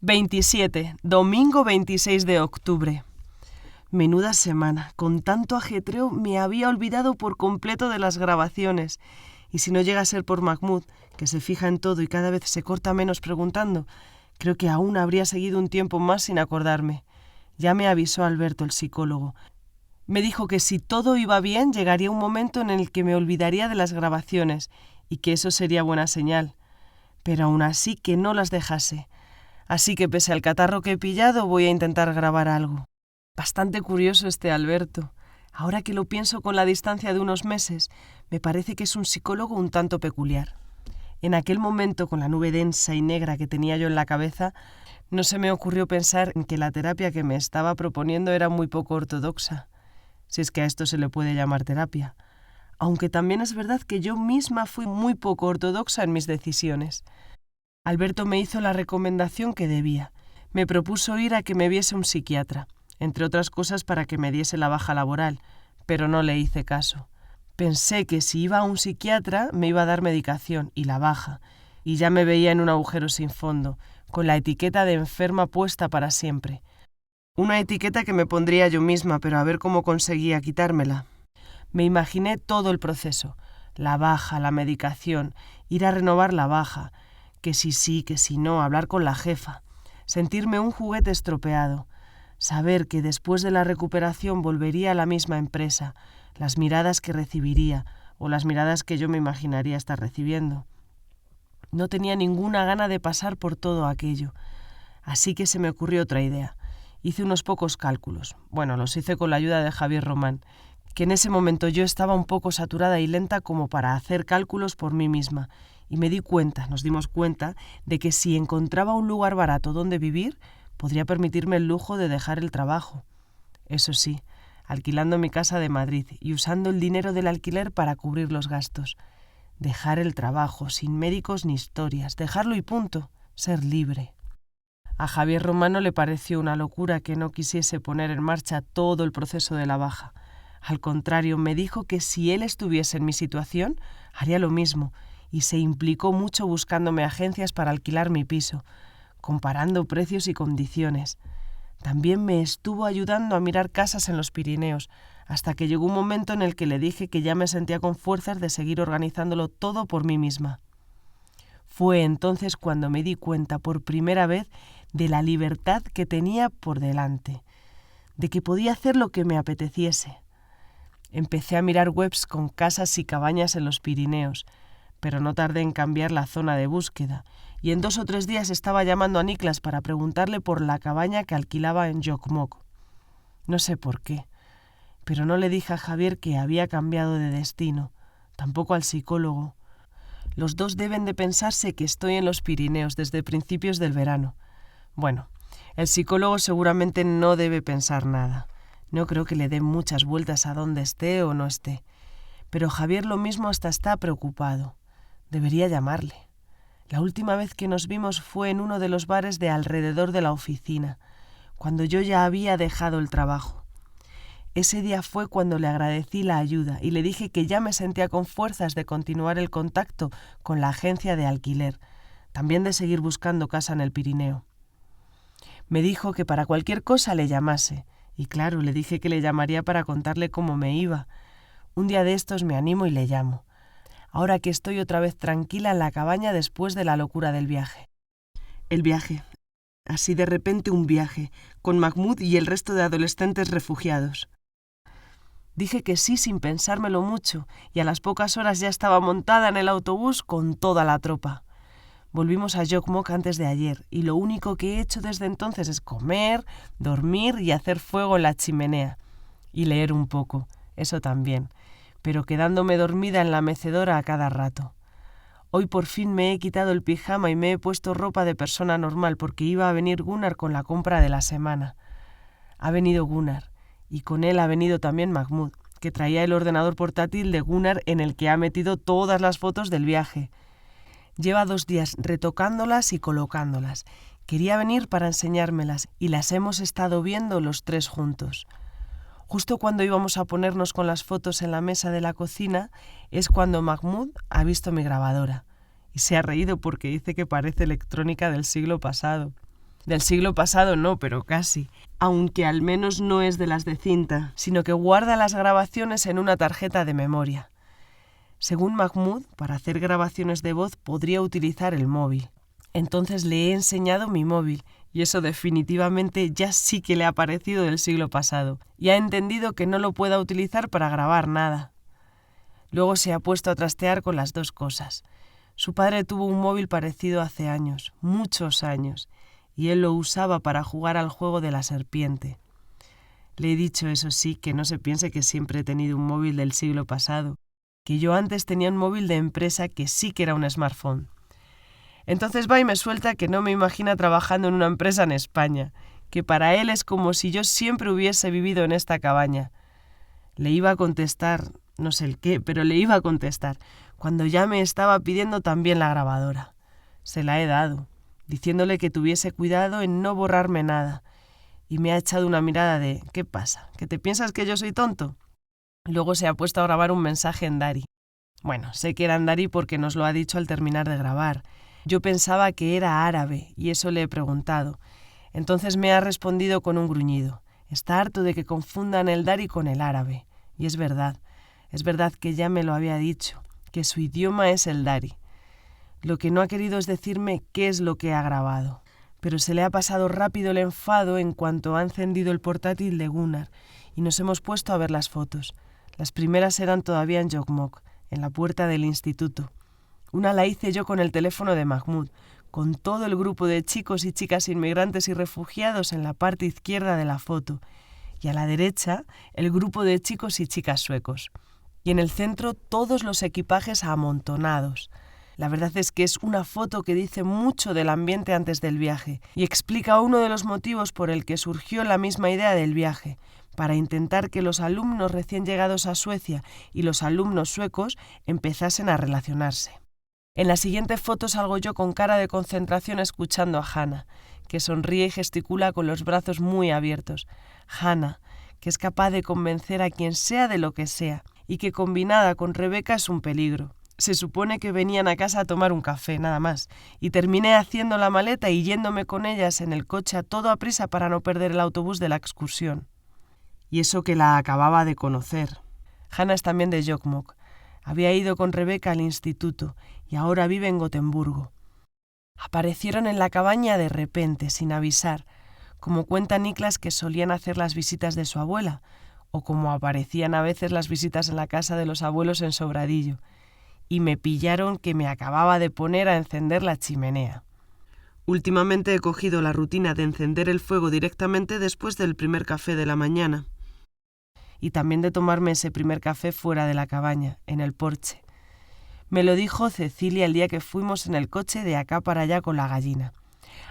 27. Domingo 26 de octubre. Menuda semana. Con tanto ajetreo me había olvidado por completo de las grabaciones. Y si no llega a ser por Mahmoud, que se fija en todo y cada vez se corta menos preguntando, creo que aún habría seguido un tiempo más sin acordarme. Ya me avisó Alberto, el psicólogo. Me dijo que si todo iba bien, llegaría un momento en el que me olvidaría de las grabaciones y que eso sería buena señal. Pero aún así que no las dejase. Así que pese al catarro que he pillado, voy a intentar grabar algo. Bastante curioso este Alberto. Ahora que lo pienso con la distancia de unos meses, me parece que es un psicólogo un tanto peculiar. En aquel momento, con la nube densa y negra que tenía yo en la cabeza, no se me ocurrió pensar en que la terapia que me estaba proponiendo era muy poco ortodoxa, si es que a esto se le puede llamar terapia. Aunque también es verdad que yo misma fui muy poco ortodoxa en mis decisiones. Alberto me hizo la recomendación que debía. Me propuso ir a que me viese un psiquiatra, entre otras cosas para que me diese la baja laboral, pero no le hice caso. Pensé que si iba a un psiquiatra me iba a dar medicación y la baja, y ya me veía en un agujero sin fondo, con la etiqueta de enferma puesta para siempre. Una etiqueta que me pondría yo misma, pero a ver cómo conseguía quitármela. Me imaginé todo el proceso, la baja, la medicación, ir a renovar la baja, que si sí, que si no, hablar con la jefa, sentirme un juguete estropeado, saber que después de la recuperación volvería a la misma empresa, las miradas que recibiría o las miradas que yo me imaginaría estar recibiendo. No tenía ninguna gana de pasar por todo aquello, así que se me ocurrió otra idea. Hice unos pocos cálculos. Bueno, los hice con la ayuda de Javier Román, que en ese momento yo estaba un poco saturada y lenta como para hacer cálculos por mí misma, y nos dimos cuenta, de que si encontraba un lugar barato donde vivir, podría permitirme el lujo de dejar el trabajo. Eso sí, alquilando mi casa de Madrid y usando el dinero del alquiler para cubrir los gastos. Dejar el trabajo, sin médicos ni historias, dejarlo y punto, ser libre. A Javier Romano le pareció una locura que no quisiese poner en marcha todo el proceso de la baja. Al contrario, me dijo que si él estuviese en mi situación, haría lo mismo, y se implicó mucho buscándome agencias para alquilar mi piso, comparando precios y condiciones. También me estuvo ayudando a mirar casas en los Pirineos, hasta que llegó un momento en el que le dije que ya me sentía con fuerzas de seguir organizándolo todo por mí misma. Fue entonces cuando me di cuenta por primera vez de la libertad que tenía por delante, de que podía hacer lo que me apeteciese. Empecé a mirar webs con casas y cabañas en los Pirineos, pero no tardé en cambiar la zona de búsqueda, y en 2 o 3 días estaba llamando a Niklas para preguntarle por la cabaña que alquilaba en Jokkmokk. No sé por qué, pero no le dije a Javier que había cambiado de destino, tampoco al psicólogo. Los dos deben de pensarse que estoy en los Pirineos desde principios del verano. Bueno, el psicólogo seguramente no debe pensar nada. No creo que le dé muchas vueltas a dónde esté o no esté. Pero Javier lo mismo hasta está preocupado. Debería llamarle. La última vez que nos vimos fue en uno de los bares de alrededor de la oficina, cuando yo ya había dejado el trabajo. Ese día fue cuando le agradecí la ayuda y le dije que ya me sentía con fuerzas de continuar el contacto con la agencia de alquiler, también de seguir buscando casa en el Pirineo. Me dijo que para cualquier cosa le llamase, y claro, le dije que le llamaría para contarle cómo me iba. Un día de estos me animo y le llamo, ahora que estoy otra vez tranquila en la cabaña después de la locura del viaje. El viaje. Así de repente un viaje, con Mahmoud y el resto de adolescentes refugiados. Dije que sí sin pensármelo mucho, y a las pocas horas ya estaba montada en el autobús con toda la tropa. Volvimos a Jokkmokk antes de ayer, y lo único que he hecho desde entonces es comer, dormir y hacer fuego en la chimenea. Y leer un poco, eso también, pero quedándome dormida en la mecedora a cada rato. Hoy por fin me he quitado el pijama y me he puesto ropa de persona normal porque iba a venir Gunnar con la compra de la semana. Ha venido Gunnar, y con él ha venido también Mahmoud, que traía el ordenador portátil de Gunnar en el que ha metido todas las fotos del viaje. Lleva 2 días retocándolas y colocándolas. Quería venir para enseñármelas y las hemos estado viendo los 3 juntos. Justo cuando íbamos a ponernos con las fotos en la mesa de la cocina es cuando Mahmoud ha visto mi grabadora y se ha reído porque dice que parece electrónica del siglo pasado. Del siglo pasado no, pero casi. Aunque al menos no es de las de cinta, sino que guarda las grabaciones en una tarjeta de memoria. Según Mahmoud, para hacer grabaciones de voz podría utilizar el móvil. Entonces le he enseñado mi móvil, y eso definitivamente ya sí que le ha parecido del siglo pasado, y ha entendido que no lo pueda utilizar para grabar nada. Luego se ha puesto a trastear con las dos cosas. Su padre tuvo un móvil parecido hace años, muchos años, y él lo usaba para jugar al juego de la serpiente. Le he dicho, eso sí, que no se piense que siempre he tenido un móvil del siglo pasado, que yo antes tenía un móvil de empresa que sí que era un smartphone. Entonces va y me suelta que no me imagina trabajando en una empresa en España, que para él es como si yo siempre hubiese vivido en esta cabaña. Le iba a contestar, no sé el qué, pero le iba a contestar, cuando ya me estaba pidiendo también la grabadora. Se la he dado, diciéndole que tuviese cuidado en no borrarme nada, y me ha echado una mirada de ¿qué pasa? ¿Que te piensas que yo soy tonto? Luego se ha puesto a grabar un mensaje en Dari. Bueno, sé que era en Dari porque nos lo ha dicho al terminar de grabar. Yo pensaba que era árabe y eso le he preguntado. Entonces me ha respondido con un gruñido. Está harto de que confundan el Dari con el árabe. Y es verdad que ya me lo había dicho, que su idioma es el Dari. Lo que no ha querido es decirme qué es lo que ha grabado. Pero se le ha pasado rápido el enfado en cuanto ha encendido el portátil de Gunnar y nos hemos puesto a ver las fotos. Las primeras eran todavía en Jokkmokk, en la puerta del instituto. Una la hice yo con el teléfono de Mahmoud, con todo el grupo de chicos y chicas inmigrantes y refugiados en la parte izquierda de la foto, y a la derecha el grupo de chicos y chicas suecos. Y en el centro todos los equipajes amontonados. La verdad es que es una foto que dice mucho del ambiente antes del viaje y explica uno de los motivos por el que surgió la misma idea del viaje, para intentar que los alumnos recién llegados a Suecia y los alumnos suecos empezasen a relacionarse. En la siguiente foto salgo yo con cara de concentración escuchando a Hannah, que sonríe y gesticula con los brazos muy abiertos. Hannah, que es capaz de convencer a quien sea de lo que sea, y que combinada con Rebeca es un peligro. Se supone que venían a casa a tomar un café, nada más, y terminé haciendo la maleta y yéndome con ellas en el coche a todo aprisa para no perder el autobús de la excursión. Y eso que la acababa de conocer. Hannah es también de Jokkmokk. Había ido con Rebeca al instituto y ahora vive en Gotemburgo. Aparecieron en la cabaña de repente, sin avisar, como cuenta Niklas que solían hacer las visitas de su abuela, o como aparecían a veces las visitas en la casa de los abuelos en Sobradillo, y me pillaron que me acababa de poner a encender la chimenea. Últimamente he cogido la rutina de encender el fuego directamente después del primer café de la mañana. Y también de tomarme ese primer café fuera de la cabaña, en el porche. Me lo dijo Cecilia el día que fuimos en el coche de acá para allá con la gallina.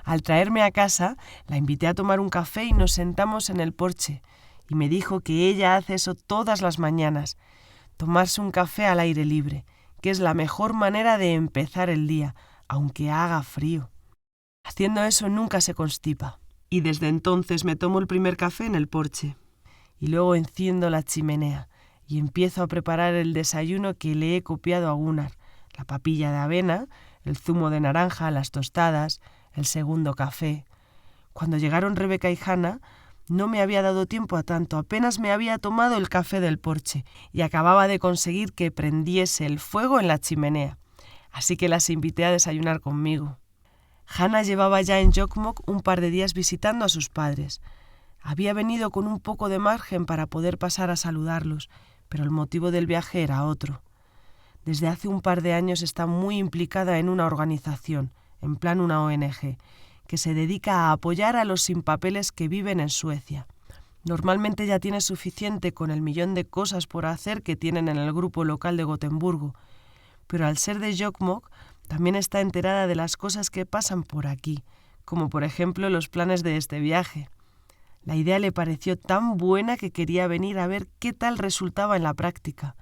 Al traerme a casa, la invité a tomar un café y nos sentamos en el porche, y me dijo que ella hace eso todas las mañanas, tomarse un café al aire libre, que es la mejor manera de empezar el día, aunque haga frío. Haciendo eso nunca se constipa, y desde entonces me tomo el primer café en el porche. Y luego enciendo la chimenea y empiezo a preparar el desayuno que le he copiado a Gunnar, la papilla de avena, el zumo de naranja, las tostadas, el segundo café. Cuando llegaron Rebeca y Hannah, no me había dado tiempo a tanto, apenas me había tomado el café del porche y acababa de conseguir que prendiese el fuego en la chimenea, así que las invité a desayunar conmigo. Hannah llevaba ya en Jokkmokk un par de días visitando a sus padres. Había venido con un poco de margen para poder pasar a saludarlos, pero el motivo del viaje era otro. Desde hace un par de años está muy implicada en una organización, en plan una ONG, que se dedica a apoyar a los sin papeles que viven en Suecia. Normalmente ya tiene suficiente con el millón de cosas por hacer que tienen en el grupo local de Gotemburgo, pero al ser de Jokkmokk también está enterada de las cosas que pasan por aquí, como por ejemplo los planes de este viaje. La idea le pareció tan buena que quería venir a ver qué tal resultaba en la práctica,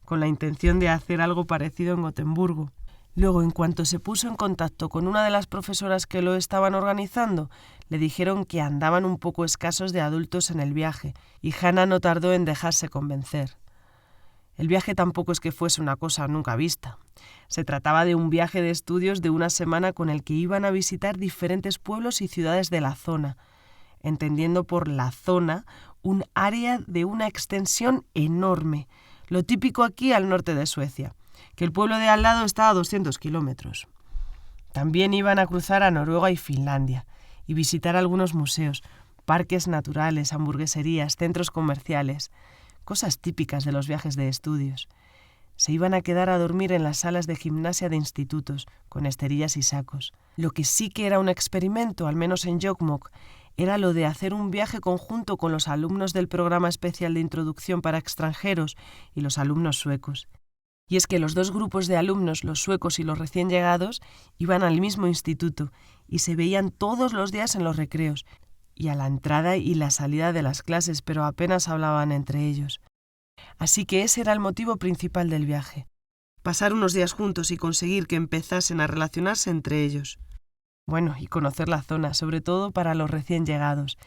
con la intención de hacer algo parecido en Gotemburgo. Luego, en cuanto se puso en contacto con una de las profesoras que lo estaban organizando, le dijeron que andaban un poco escasos de adultos en el viaje, y Hannah no tardó en dejarse convencer. El viaje tampoco es que fuese una cosa nunca vista. Se trataba de un viaje de estudios de una semana con el que iban a visitar diferentes pueblos y ciudades de la zona, entendiendo por la zona un área de una extensión enorme, lo típico aquí al norte de Suecia, que el pueblo de al lado está a 200 kilómetros. También iban a cruzar a Noruega y Finlandia y visitar algunos museos, parques naturales, hamburgueserías, centros comerciales, cosas típicas de los viajes de estudios. Se iban a quedar a dormir en las salas de gimnasia de institutos, con esterillas y sacos. Lo que sí que era un experimento, al menos en Jokkmokk, era lo de hacer un viaje conjunto con los alumnos del programa especial de introducción para extranjeros y los alumnos suecos. Y es que los dos grupos de alumnos, los suecos y los recién llegados, iban al mismo instituto y se veían todos los días en los recreos y a la entrada y la salida de las clases, pero apenas hablaban entre ellos. Así que ese era el motivo principal del viaje: pasar unos días juntos y conseguir que empezasen a relacionarse entre ellos. Bueno, y conocer la zona, sobre todo para los recién llegados,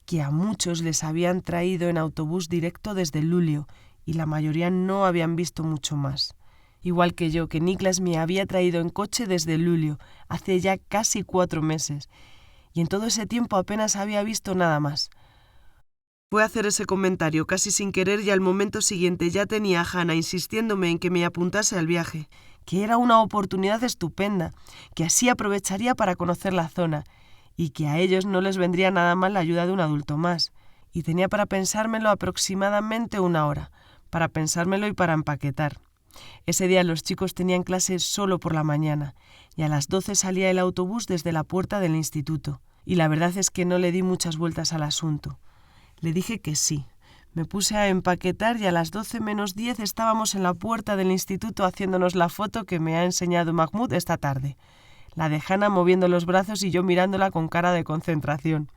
que a muchos les habían traído en autobús directo desde Luleå y la mayoría no habían visto mucho más. Igual que yo, que Niklas me había traído en coche desde Luleå hace ya casi 4 meses, y en todo ese tiempo apenas había visto nada más. Fue a hacer ese comentario casi sin querer y al momento siguiente ya tenía a Hanna insistiéndome en que me apuntase al viaje, que era una oportunidad estupenda, que así aprovecharía para conocer la zona y que a ellos no les vendría nada mal la ayuda de un adulto más. Y tenía para pensármelo aproximadamente 1 hora, para pensármelo y para empaquetar. Ese día los chicos tenían clase solo por la mañana y a las 12 salía el autobús desde la puerta del instituto. Y la verdad es que no le di muchas vueltas al asunto. Le dije que sí. Me puse a empaquetar y a las 12 menos 10 estábamos en la puerta del instituto haciéndonos la foto que me ha enseñado Mahmoud esta tarde. La de Hanna moviendo los brazos y yo mirándola con cara de concentración.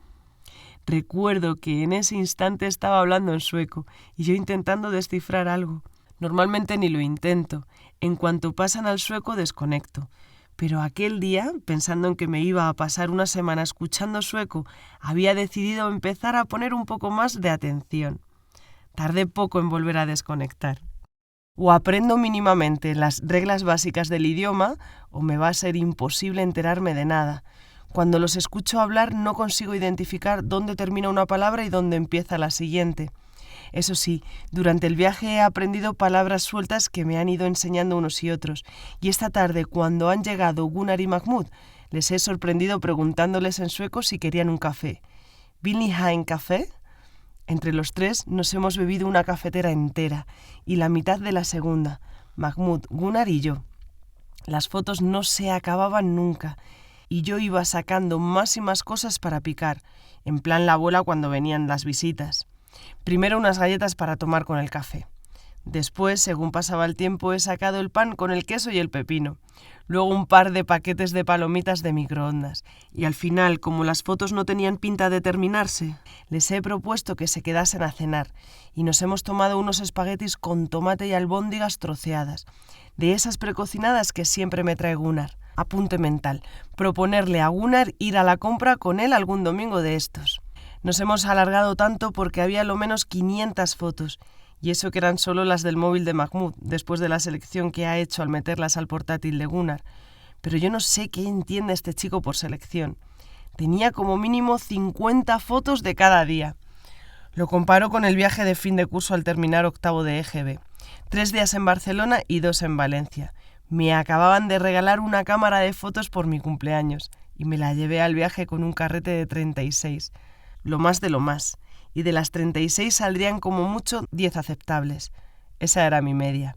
Recuerdo que en ese instante estaba hablando en sueco y yo intentando descifrar algo. Normalmente ni lo intento. En cuanto pasan al sueco desconecto. Pero aquel día, pensando en que me iba a pasar una semana escuchando sueco, había decidido empezar a poner un poco más de atención. Tardé poco en volver a desconectar. O aprendo mínimamente las reglas básicas del idioma, o me va a ser imposible enterarme de nada. Cuando los escucho hablar no consigo identificar dónde termina una palabra y dónde empieza la siguiente. Eso sí, durante el viaje he aprendido palabras sueltas que me han ido enseñando unos y otros, y esta tarde, cuando han llegado Gunnar y Mahmoud, les he sorprendido preguntándoles en sueco si querían un café. ¿Vill ni ha en café? Entre los tres nos hemos bebido una cafetera entera, y la mitad de la segunda, Mahmoud, Gunnar y yo. Las fotos no se acababan nunca, y yo iba sacando más y más cosas para picar, en plan la abuela cuando venían las visitas. Primero unas galletas para tomar con el café. Después, según pasaba el tiempo, he sacado el pan con el queso y el pepino. Luego un par de paquetes de palomitas de microondas. Y al final, como las fotos no tenían pinta de terminarse, les he propuesto que se quedasen a cenar. Y nos hemos tomado unos espaguetis con tomate y albóndigas troceadas. De esas precocinadas que siempre me trae Gunnar. Apunte mental. Proponerle a Gunnar ir a la compra con él algún domingo de estos. Nos hemos alargado tanto porque había lo menos 500 fotos, y eso que eran solo las del móvil de Mahmoud, después de la selección que ha hecho al meterlas al portátil de Gunnar. Pero yo no sé qué entiende este chico por selección. Tenía como mínimo 50 fotos de cada día. Lo comparo con el viaje de fin de curso al terminar 8º de EGB. 3 días en Barcelona y 2 en Valencia. Me acababan de regalar una cámara de fotos por mi cumpleaños, y me la llevé al viaje con un carrete de 36. Lo más de lo más, y de las 36 saldrían como mucho 10 aceptables. Esa era mi media.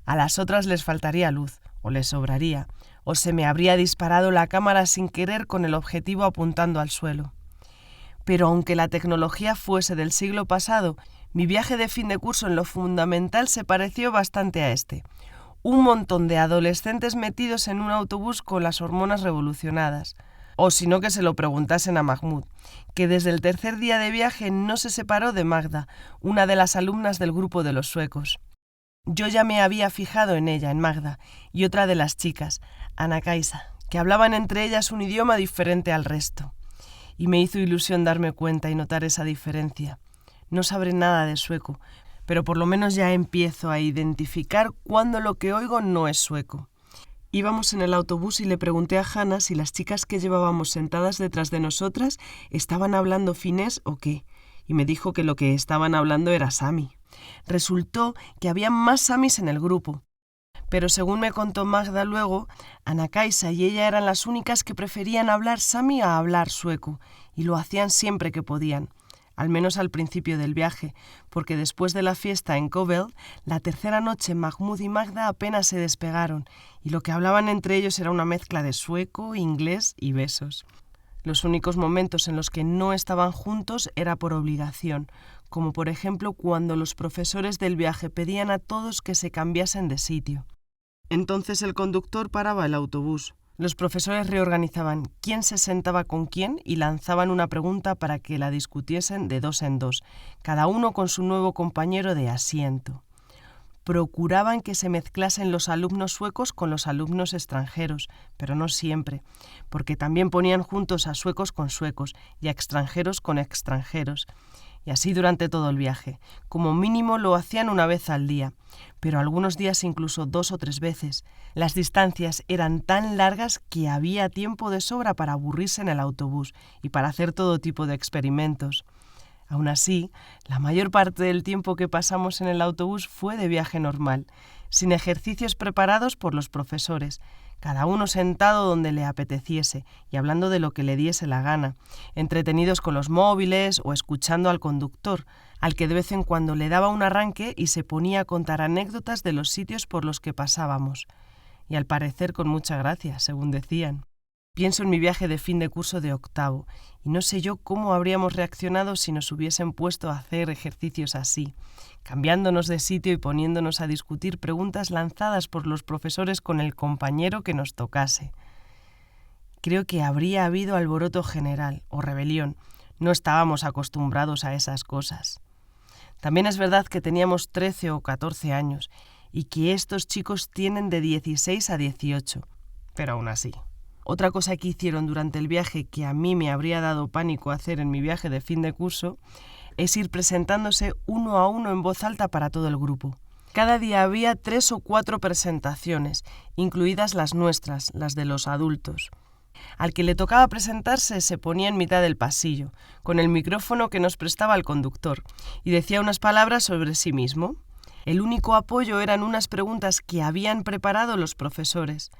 A las otras les faltaría luz, o les sobraría, o se me habría disparado la cámara sin querer con el objetivo apuntando al suelo. Pero aunque la tecnología fuese del siglo pasado, mi viaje de fin de curso en lo fundamental se pareció bastante a este. Un montón de adolescentes metidos en un autobús con las hormonas revolucionadas. O si no, que se lo preguntasen a Mahmoud, que desde el 3er día de viaje no se separó de Magda, una de las alumnas del grupo de los suecos. Yo ya me había fijado en ella, en Magda, y otra de las chicas, Anna-Kaisa, que hablaban entre ellas un idioma diferente al resto. Y me hizo ilusión darme cuenta y notar esa diferencia. No sabré nada de sueco, pero por lo menos ya empiezo a identificar cuándo lo que oigo no es sueco. Íbamos en el autobús y le pregunté a Hannah si las chicas que llevábamos sentadas detrás de nosotras estaban hablando finés o qué, y me dijo que lo que estaban hablando era sami. Resultó que había más samis en el grupo, pero según me contó Magda luego, Anna-Kaisa y ella eran las únicas que preferían hablar sami a hablar sueco, y lo hacían siempre que podían, al menos al principio del viaje, porque después de la fiesta en Kovel, la tercera noche Mahmoud y Magda apenas se despegaron, y lo que hablaban entre ellos era una mezcla de sueco, inglés y besos. Los únicos momentos en los que no estaban juntos era por obligación, como por ejemplo cuando los profesores del viaje pedían a todos que se cambiasen de sitio. Entonces el conductor paraba el autobús. Los profesores reorganizaban quién se sentaba con quién y lanzaban una pregunta para que la discutiesen de dos en dos, cada uno con su nuevo compañero de asiento. Procuraban que se mezclasen los alumnos suecos con los alumnos extranjeros, pero no siempre, porque también ponían juntos a suecos con suecos y a extranjeros con extranjeros. Y así durante todo el viaje. Como mínimo lo hacían una vez al día, pero algunos días incluso 2 o 3 veces. Las distancias eran tan largas que había tiempo de sobra para aburrirse en el autobús y para hacer todo tipo de experimentos. Aún así, la mayor parte del tiempo que pasamos en el autobús fue de viaje normal, sin ejercicios preparados por los profesores, cada uno sentado donde le apeteciese y hablando de lo que le diese la gana, entretenidos con los móviles o escuchando al conductor, al que de vez en cuando le daba un arranque y se ponía a contar anécdotas de los sitios por los que pasábamos, y al parecer con mucha gracia, según decían. Pienso en mi viaje de fin de curso de octavo, y no sé yo cómo habríamos reaccionado si nos hubiesen puesto a hacer ejercicios así, cambiándonos de sitio y poniéndonos a discutir preguntas lanzadas por los profesores con el compañero que nos tocase. Creo que habría habido alboroto general o rebelión. No estábamos acostumbrados a esas cosas. También es verdad que teníamos 13 o 14 años y que estos chicos tienen de 16 a 18, pero aún así. Otra cosa que hicieron durante el viaje que a mí me habría dado pánico hacer en mi viaje de fin de curso es ir presentándose uno a uno en voz alta para todo el grupo. Cada día había 3 o 4 presentaciones, incluidas las nuestras, las de los adultos. Al que le tocaba presentarse se ponía en mitad del pasillo, con el micrófono que nos prestaba el conductor, y decía unas palabras sobre sí mismo. El único apoyo eran unas preguntas que habían preparado los profesores.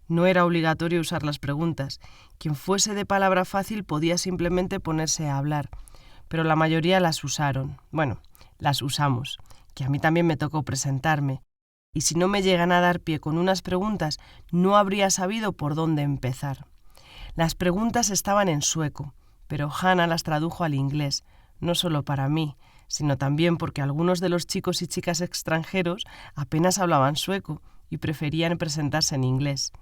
No era obligatorio usar las preguntas. Quien fuese de palabra fácil podía simplemente ponerse a hablar, pero la mayoría las usaron. Bueno, las usamos, que a mí también me tocó presentarme. Y si no me llegan a dar pie con unas preguntas, no habría sabido por dónde empezar. Las preguntas estaban en sueco, pero Hannah las tradujo al inglés, no solo para mí, sino también porque algunos de los chicos y chicas extranjeros apenas hablaban sueco y preferían presentarse en inglés.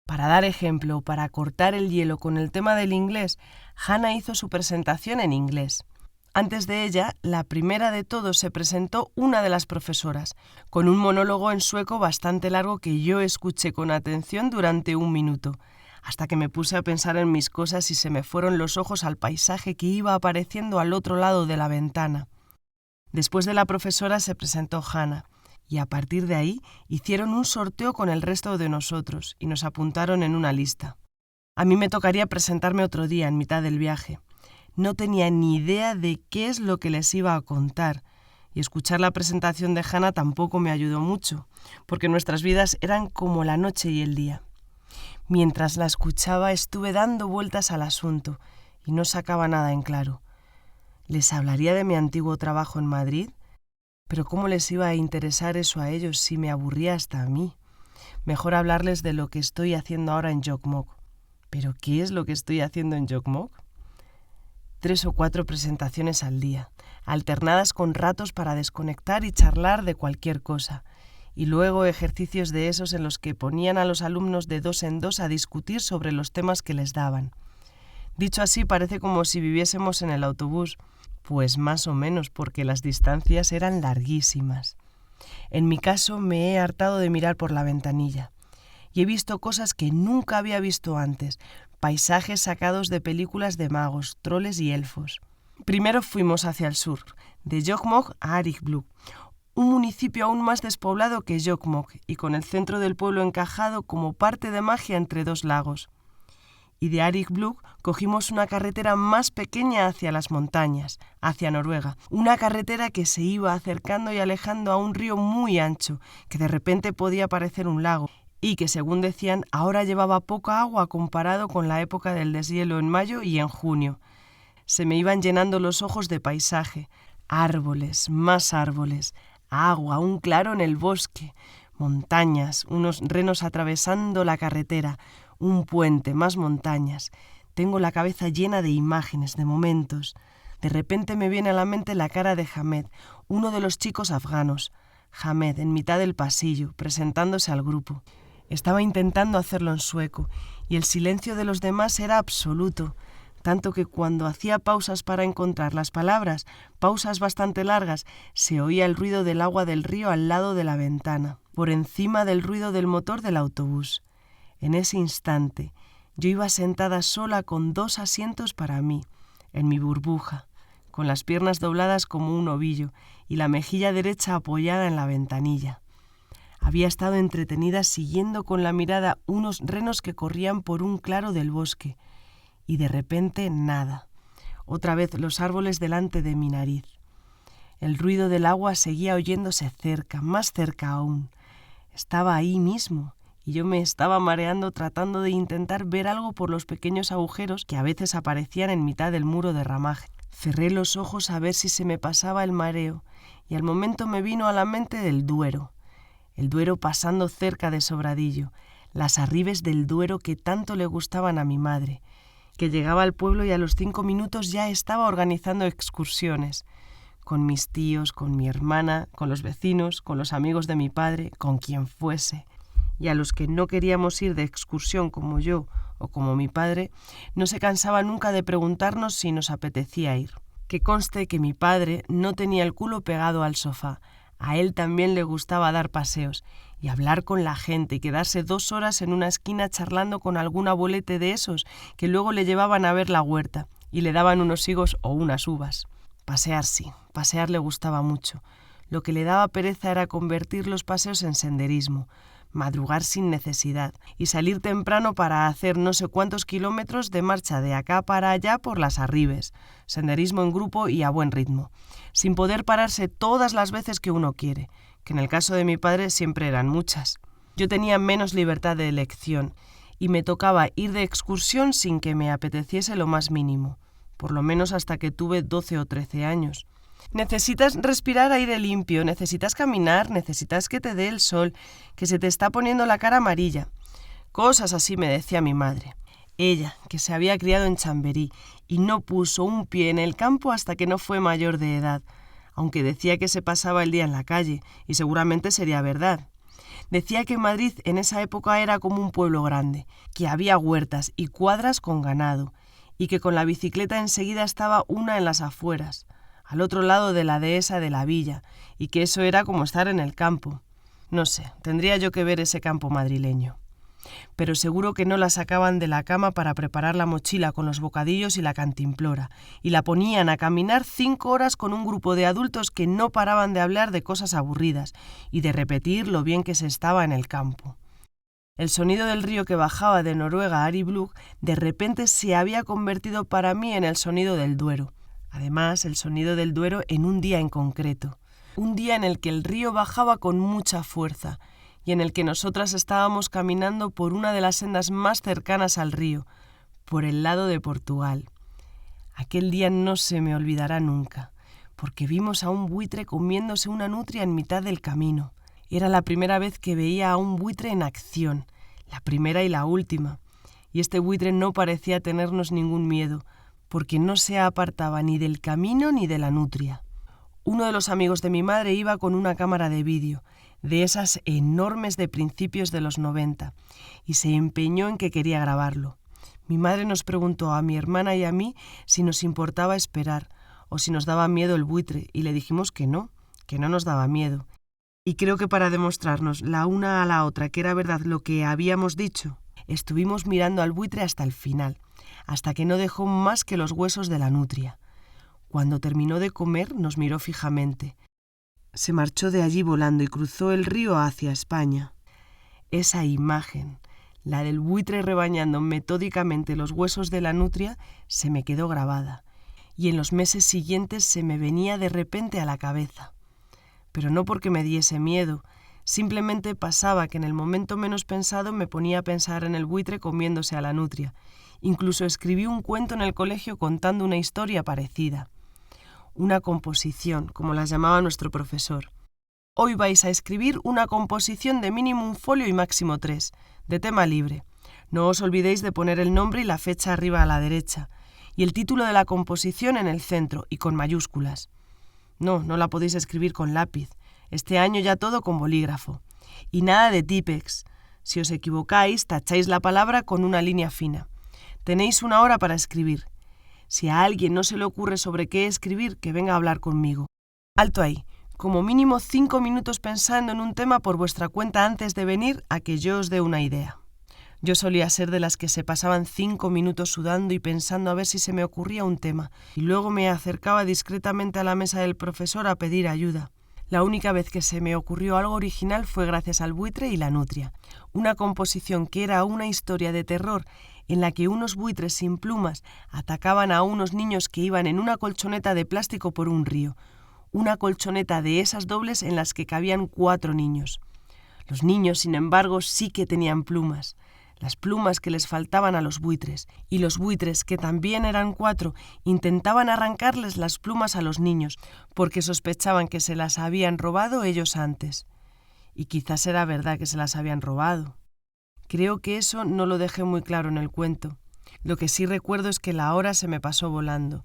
Para dar ejemplo, para cortar el hielo con el tema del inglés, Hannah hizo su presentación en inglés. Antes de ella, la primera de todos se presentó una de las profesoras, con un monólogo en sueco bastante largo que yo escuché con atención durante 1 minuto, hasta que me puse a pensar en mis cosas y se me fueron los ojos al paisaje que iba apareciendo al otro lado de la ventana. Después de la profesora se presentó Hannah, y a partir de ahí hicieron un sorteo con el resto de nosotros y nos apuntaron en una lista. A mí me tocaría presentarme otro día en mitad del viaje. No tenía ni idea de qué es lo que les iba a contar, y escuchar la presentación de Hannah tampoco me ayudó mucho, porque nuestras vidas eran como la noche y el día. Mientras la escuchaba estuve dando vueltas al asunto y no sacaba nada en claro. ¿Les hablaría de mi antiguo trabajo en Madrid? Pero ¿cómo les iba a interesar eso a ellos si me aburría hasta a mí? Mejor hablarles de lo que estoy haciendo ahora en Jokkmokk. ¿Pero qué es lo que estoy haciendo en Jokkmokk? 3 o 4 presentaciones al día, alternadas con ratos para desconectar y charlar de cualquier cosa. Y luego ejercicios de esos en los que ponían a los alumnos de 2 en 2 a discutir sobre los temas que les daban. Dicho así, parece como si viviésemos en el autobús. Pues más o menos, porque las distancias eran larguísimas. En mi caso me he hartado de mirar por la ventanilla y he visto cosas que nunca había visto antes, paisajes sacados de películas de magos, troles y elfos. Primero fuimos hacia el sur, de Jokkmokk a Aurigbluk, un municipio aún más despoblado que Jokkmokk y con el centro del pueblo encajado como parte de magia entre dos lagos. Y de Aurich cogimos una carretera más pequeña hacia las montañas, hacia Noruega. Una carretera que se iba acercando y alejando a un río muy ancho, que de repente podía parecer un lago, y que, según decían, ahora llevaba poca agua comparado con la época del deshielo en mayo y en junio. Se me iban llenando los ojos de paisaje, árboles, más árboles, agua, un claro en el bosque, montañas, unos renos atravesando la carretera, un puente, más montañas. Tengo la cabeza llena de imágenes, de momentos. De repente me viene a la mente la cara de Hamed, uno de los chicos afganos. Hamed, en mitad del pasillo, presentándose al grupo. Estaba intentando hacerlo en sueco, y el silencio de los demás era absoluto, tanto que cuando hacía pausas para encontrar las palabras, pausas bastante largas, se oía el ruido del agua del río al lado de la ventana, por encima del ruido del motor del autobús. En ese instante, yo iba sentada sola con 2 asientos para mí, en mi burbuja, con las piernas dobladas como un ovillo y la mejilla derecha apoyada en la ventanilla. Había estado entretenida siguiendo con la mirada unos renos que corrían por un claro del bosque, y de repente nada. Otra vez los árboles delante de mi nariz. El ruido del agua seguía oyéndose cerca, más cerca aún. Estaba ahí mismo, y yo me estaba mareando tratando de intentar ver algo por los pequeños agujeros que a veces aparecían en mitad del muro de ramaje. Cerré los ojos a ver si se me pasaba el mareo, y al momento me vino a la mente el Duero pasando cerca de Sobradillo, las arribes del Duero que tanto le gustaban a mi madre, que llegaba al pueblo y a los 5 minutos ya estaba organizando excursiones, con mis tíos, con mi hermana, con los vecinos, con los amigos de mi padre, con quien fuese. Y a los que no queríamos ir de excursión como yo o como mi padre, no se cansaba nunca de preguntarnos si nos apetecía ir. Que conste que mi padre no tenía el culo pegado al sofá. A él también le gustaba dar paseos y hablar con la gente y quedarse 2 horas en una esquina charlando con algún abuelete de esos que luego le llevaban a ver la huerta y le daban unos higos o unas uvas. Pasear sí, pasear le gustaba mucho. Lo que le daba pereza era convertir los paseos en senderismo, madrugar sin necesidad y salir temprano para hacer no sé cuántos kilómetros de marcha de acá para allá por las arribes, senderismo en grupo y a buen ritmo, sin poder pararse todas las veces que uno quiere, que en el caso de mi padre siempre eran muchas. Yo tenía menos libertad de elección y me tocaba ir de excursión sin que me apeteciese lo más mínimo, por lo menos hasta que tuve 12 o 13 años. Necesitas respirar aire limpio, necesitas caminar, necesitas que te dé el sol, que se te está poniendo la cara amarilla. Cosas así me decía mi madre. Ella, que se había criado en Chamberí y no puso un pie en el campo hasta que no fue mayor de edad, aunque decía que se pasaba el día en la calle, y seguramente sería verdad. Decía que Madrid en esa época era como un pueblo grande, que había huertas y cuadras con ganado, y que con la bicicleta enseguida estaba una en las afueras, al otro lado de la dehesa de la villa, y que eso era como estar en el campo. No sé, tendría yo que ver ese campo madrileño. Pero seguro que no la sacaban de la cama para preparar la mochila con los bocadillos y la cantimplora, y la ponían a caminar 5 horas con un grupo de adultos que no paraban de hablar de cosas aburridas y de repetir lo bien que se estaba en el campo. El sonido del río que bajaba de Noruega a Aurich de repente se había convertido para mí en el sonido del Duero. Además, el sonido del Duero en un día en concreto. Un día en el que el río bajaba con mucha fuerza y en el que nosotras estábamos caminando por una de las sendas más cercanas al río, por el lado de Portugal. Aquel día no se me olvidará nunca, porque vimos a un buitre comiéndose una nutria en mitad del camino. Era la primera vez que veía a un buitre en acción, la primera y la última, y este buitre no parecía tenernos ningún miedo, porque no se apartaba ni del camino ni de la nutria. Uno de los amigos de mi madre iba con una cámara de vídeo, de esas enormes de principios de los 90, y se empeñó en que quería grabarlo. Mi madre nos preguntó a mi hermana y a mí si nos importaba esperar, o si nos daba miedo el buitre, y le dijimos que no nos daba miedo. Y creo que para demostrarnos la una a la otra que era verdad lo que habíamos dicho, estuvimos mirando al buitre hasta el final, hasta que no dejó más que los huesos de la nutria. Cuando terminó de comer nos miró fijamente. Se marchó de allí volando y cruzó el río hacia España. Esa imagen, la del buitre rebañando metódicamente los huesos de la nutria, se me quedó grabada, y en los meses siguientes se me venía de repente a la cabeza. Pero no porque me diese miedo, simplemente pasaba que en el momento menos pensado me ponía a pensar en el buitre comiéndose a la nutria. Incluso escribí un cuento en el colegio contando una historia parecida. Una composición, como las llamaba nuestro profesor. Hoy vais a escribir una composición de mínimo un folio y máximo 3, de tema libre. No os olvidéis de poner el nombre y la fecha arriba a la derecha, y el título de la composición en el centro y con mayúsculas. No la podéis escribir con lápiz. Este año ya todo con bolígrafo. Y nada de típex. Si os equivocáis, tacháis la palabra con una línea fina. Tenéis 1 hora para escribir. Si a alguien no se le ocurre sobre qué escribir, que venga a hablar conmigo. Alto ahí. Como mínimo 5 minutos pensando en un tema por vuestra cuenta antes de venir a que yo os dé una idea. Yo solía ser de las que se pasaban 5 minutos sudando y pensando a ver si se me ocurría un tema, y luego me acercaba discretamente a la mesa del profesor a pedir ayuda. La única vez que se me ocurrió algo original fue gracias al buitre y la nutria. Una composición que era una historia de terror en la que unos buitres sin plumas atacaban a unos niños que iban en una colchoneta de plástico por un río. Una colchoneta de esas dobles en las que cabían 4 niños. Los niños, sin embargo, sí que tenían plumas. Las plumas que les faltaban a los buitres, y los buitres, que también eran 4, intentaban arrancarles las plumas a los niños, porque sospechaban que se las habían robado ellos antes. Y quizás era verdad que se las habían robado. Creo que eso no lo dejé muy claro en el cuento. Lo que sí recuerdo es que la hora se me pasó volando,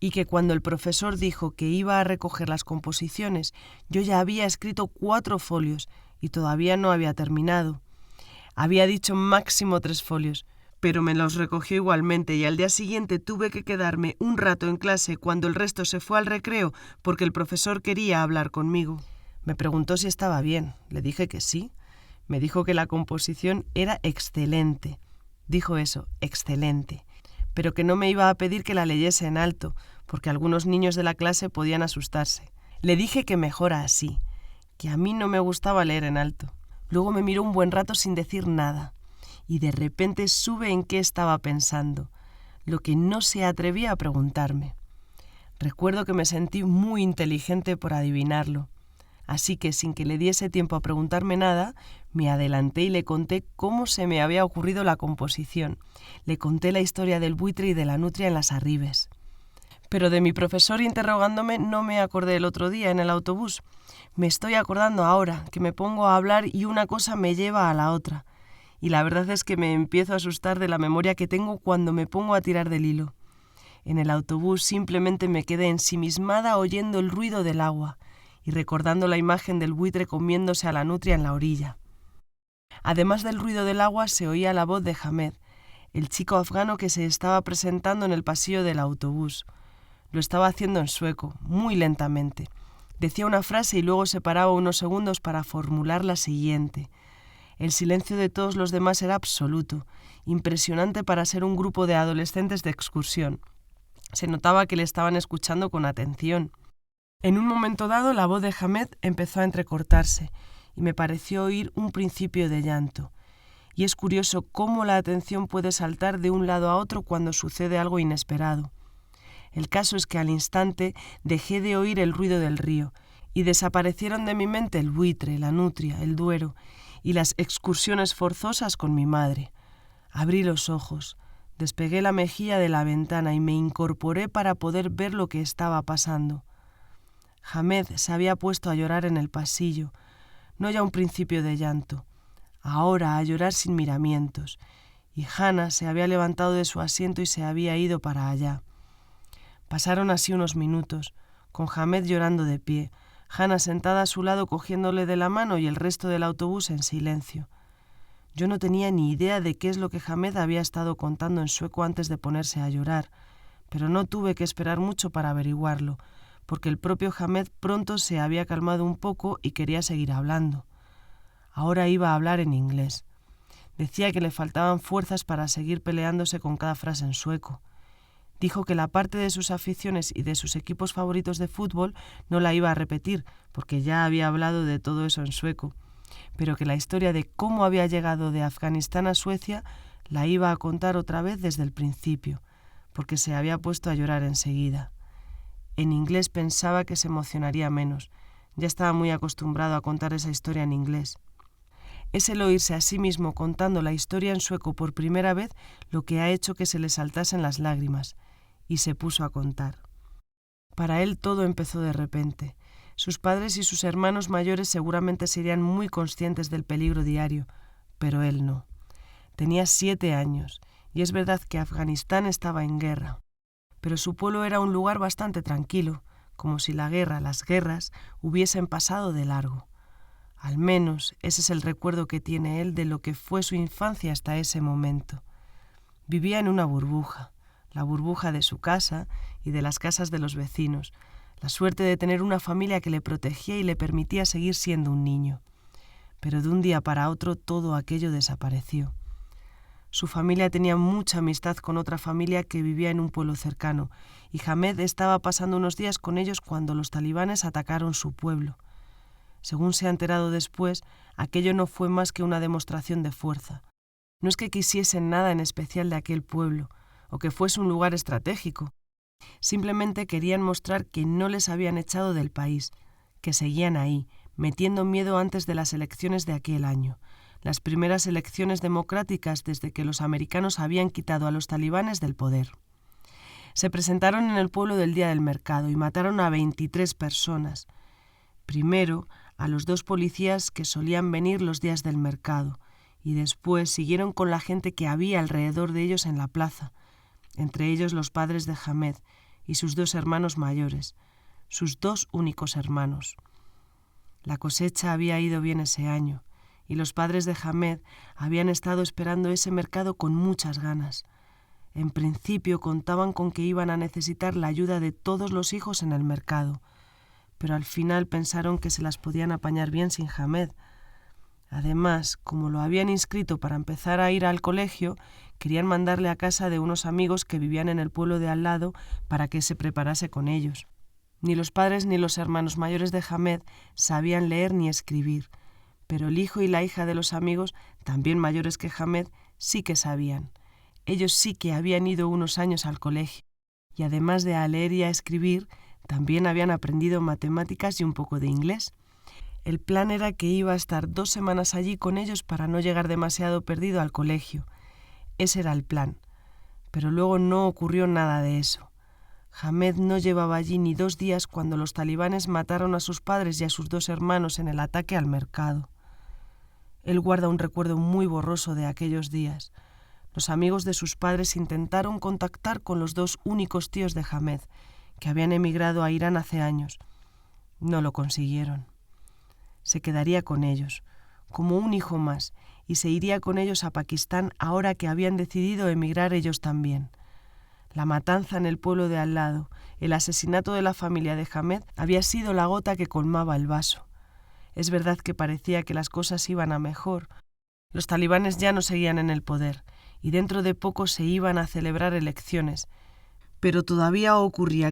y que cuando el profesor dijo que iba a recoger las composiciones, yo ya había escrito 4 folios, y todavía no había terminado. Había dicho máximo 3 folios, pero me los recogió igualmente y al día siguiente tuve que quedarme un rato en clase cuando el resto se fue al recreo porque el profesor quería hablar conmigo. Me preguntó si estaba bien. Le dije que sí. Me dijo que la composición era excelente. Dijo eso, excelente. Pero que no me iba a pedir que la leyese en alto, porque algunos niños de la clase podían asustarse. Le dije que mejor así, que a mí no me gustaba leer en alto. Luego me miró un buen rato sin decir nada, y de repente supe en qué estaba pensando, lo que no se atrevía a preguntarme. Recuerdo que me sentí muy inteligente por adivinarlo, así que sin que le diese tiempo a preguntarme nada, me adelanté y le conté cómo se me había ocurrido la composición. Le conté la historia del buitre y de la nutria en las arribes. Pero de mi profesor interrogándome no me acordé el otro día en el autobús. Me estoy acordando ahora, que me pongo a hablar y una cosa me lleva a la otra. Y la verdad es que me empiezo a asustar de la memoria que tengo cuando me pongo a tirar del hilo. En el autobús simplemente me quedé ensimismada oyendo el ruido del agua y recordando la imagen del buitre comiéndose a la nutria en la orilla. Además del ruido del agua se oía la voz de Hamed, el chico afgano que se estaba presentando en el pasillo del autobús. Lo estaba haciendo en sueco, muy lentamente. Decía una frase y luego se paraba unos segundos para formular la siguiente. El silencio de todos los demás era absoluto, impresionante para ser un grupo de adolescentes de excursión. Se notaba que le estaban escuchando con atención. En un momento dado, la voz de Hamed empezó a entrecortarse y me pareció oír un principio de llanto. Y es curioso cómo la atención puede saltar de un lado a otro cuando sucede algo inesperado. El caso es que al instante dejé de oír el ruido del río y desaparecieron de mi mente el buitre, la nutria, el Duero y las excursiones forzosas con mi madre. Abrí los ojos, despegué la mejilla de la ventana y me incorporé para poder ver lo que estaba pasando. Hamed se había puesto a llorar en el pasillo, no ya un principio de llanto, ahora a llorar sin miramientos, y Hannah se había levantado de su asiento y se había ido para allá. Pasaron así unos minutos, con Hamed llorando de pie, Hannah sentada a su lado cogiéndole de la mano y el resto del autobús en silencio. Yo no tenía ni idea de qué es lo que Hamed había estado contando en sueco antes de ponerse a llorar, pero no tuve que esperar mucho para averiguarlo, porque el propio Hamed pronto se había calmado un poco y quería seguir hablando. Ahora iba a hablar en inglés. Decía que le faltaban fuerzas para seguir peleándose con cada frase en sueco. Dijo que la parte de sus aficiones y de sus equipos favoritos de fútbol no la iba a repetir, porque ya había hablado de todo eso en sueco, pero que la historia de cómo había llegado de Afganistán a Suecia la iba a contar otra vez desde el principio, porque se había puesto a llorar enseguida. En inglés pensaba que se emocionaría menos. Ya estaba muy acostumbrado a contar esa historia en inglés. Es el oírse a sí mismo contando la historia en sueco por primera vez lo que ha hecho que se le saltasen las lágrimas, y se puso a contar. Para él todo empezó de repente. Sus padres y sus hermanos mayores seguramente serían muy conscientes del peligro diario, pero él no. Tenía 7 años, y es verdad que Afganistán estaba en guerra, pero su pueblo era un lugar bastante tranquilo, como si las guerras, hubiesen pasado de largo. Al menos ese es el recuerdo que tiene él de lo que fue su infancia hasta ese momento. Vivía en una burbuja, la burbuja de su casa y de las casas de los vecinos, la suerte de tener una familia que le protegía y le permitía seguir siendo un niño. Pero de un día para otro todo aquello desapareció. Su familia tenía mucha amistad con otra familia que vivía en un pueblo cercano, y Hamed estaba pasando unos días con ellos cuando los talibanes atacaron su pueblo. Según se ha enterado después, aquello no fue más que una demostración de fuerza. No es que quisiesen nada en especial de aquel pueblo, o que fuese un lugar estratégico. Simplemente querían mostrar que no les habían echado del país, que seguían ahí, metiendo miedo antes de las elecciones de aquel año, las primeras elecciones democráticas desde que los americanos habían quitado a los talibanes del poder. Se presentaron en el pueblo del día del mercado y mataron a 23 personas. Primero, a los 2 policías que solían venir los días del mercado, y después siguieron con la gente que había alrededor de ellos en la plaza, entre ellos los padres de Hamed y sus 2 hermanos mayores, sus 2 únicos hermanos. La cosecha había ido bien ese año, y los padres de Hamed habían estado esperando ese mercado con muchas ganas. En principio contaban con que iban a necesitar la ayuda de todos los hijos en el mercado, pero al final pensaron que se las podían apañar bien sin Hamed. Además, como lo habían inscrito para empezar a ir al colegio, querían mandarle a casa de unos amigos que vivían en el pueblo de al lado para que se preparase con ellos. Ni los padres ni los hermanos mayores de Hamed sabían leer ni escribir, pero el hijo y la hija de los amigos, también mayores que Hamed, sí que sabían. Ellos sí que habían ido unos años al colegio, y además de a leer y a escribir, también habían aprendido matemáticas y un poco de inglés. El plan era que iba a estar 2 semanas allí con ellos para no llegar demasiado perdido al colegio. Ese era el plan. Pero luego no ocurrió nada de eso. Hamed no llevaba allí ni 2 días cuando los talibanes mataron a sus padres y a sus 2 hermanos en el ataque al mercado. Él guarda un recuerdo muy borroso de aquellos días. Los amigos de sus padres intentaron contactar con los 2 únicos tíos de Hamed, que habían emigrado a Irán hace años. No lo consiguieron. Se quedaría con ellos, como un hijo más, y se iría con ellos a Pakistán ahora que habían decidido emigrar ellos también. La matanza en el pueblo de al lado, el asesinato de la familia de Hamed, había sido la gota que colmaba el vaso. Es verdad que parecía que las cosas iban a mejor. Los talibanes ya no seguían en el poder, y dentro de poco se iban a celebrar elecciones, pero todavía ocurría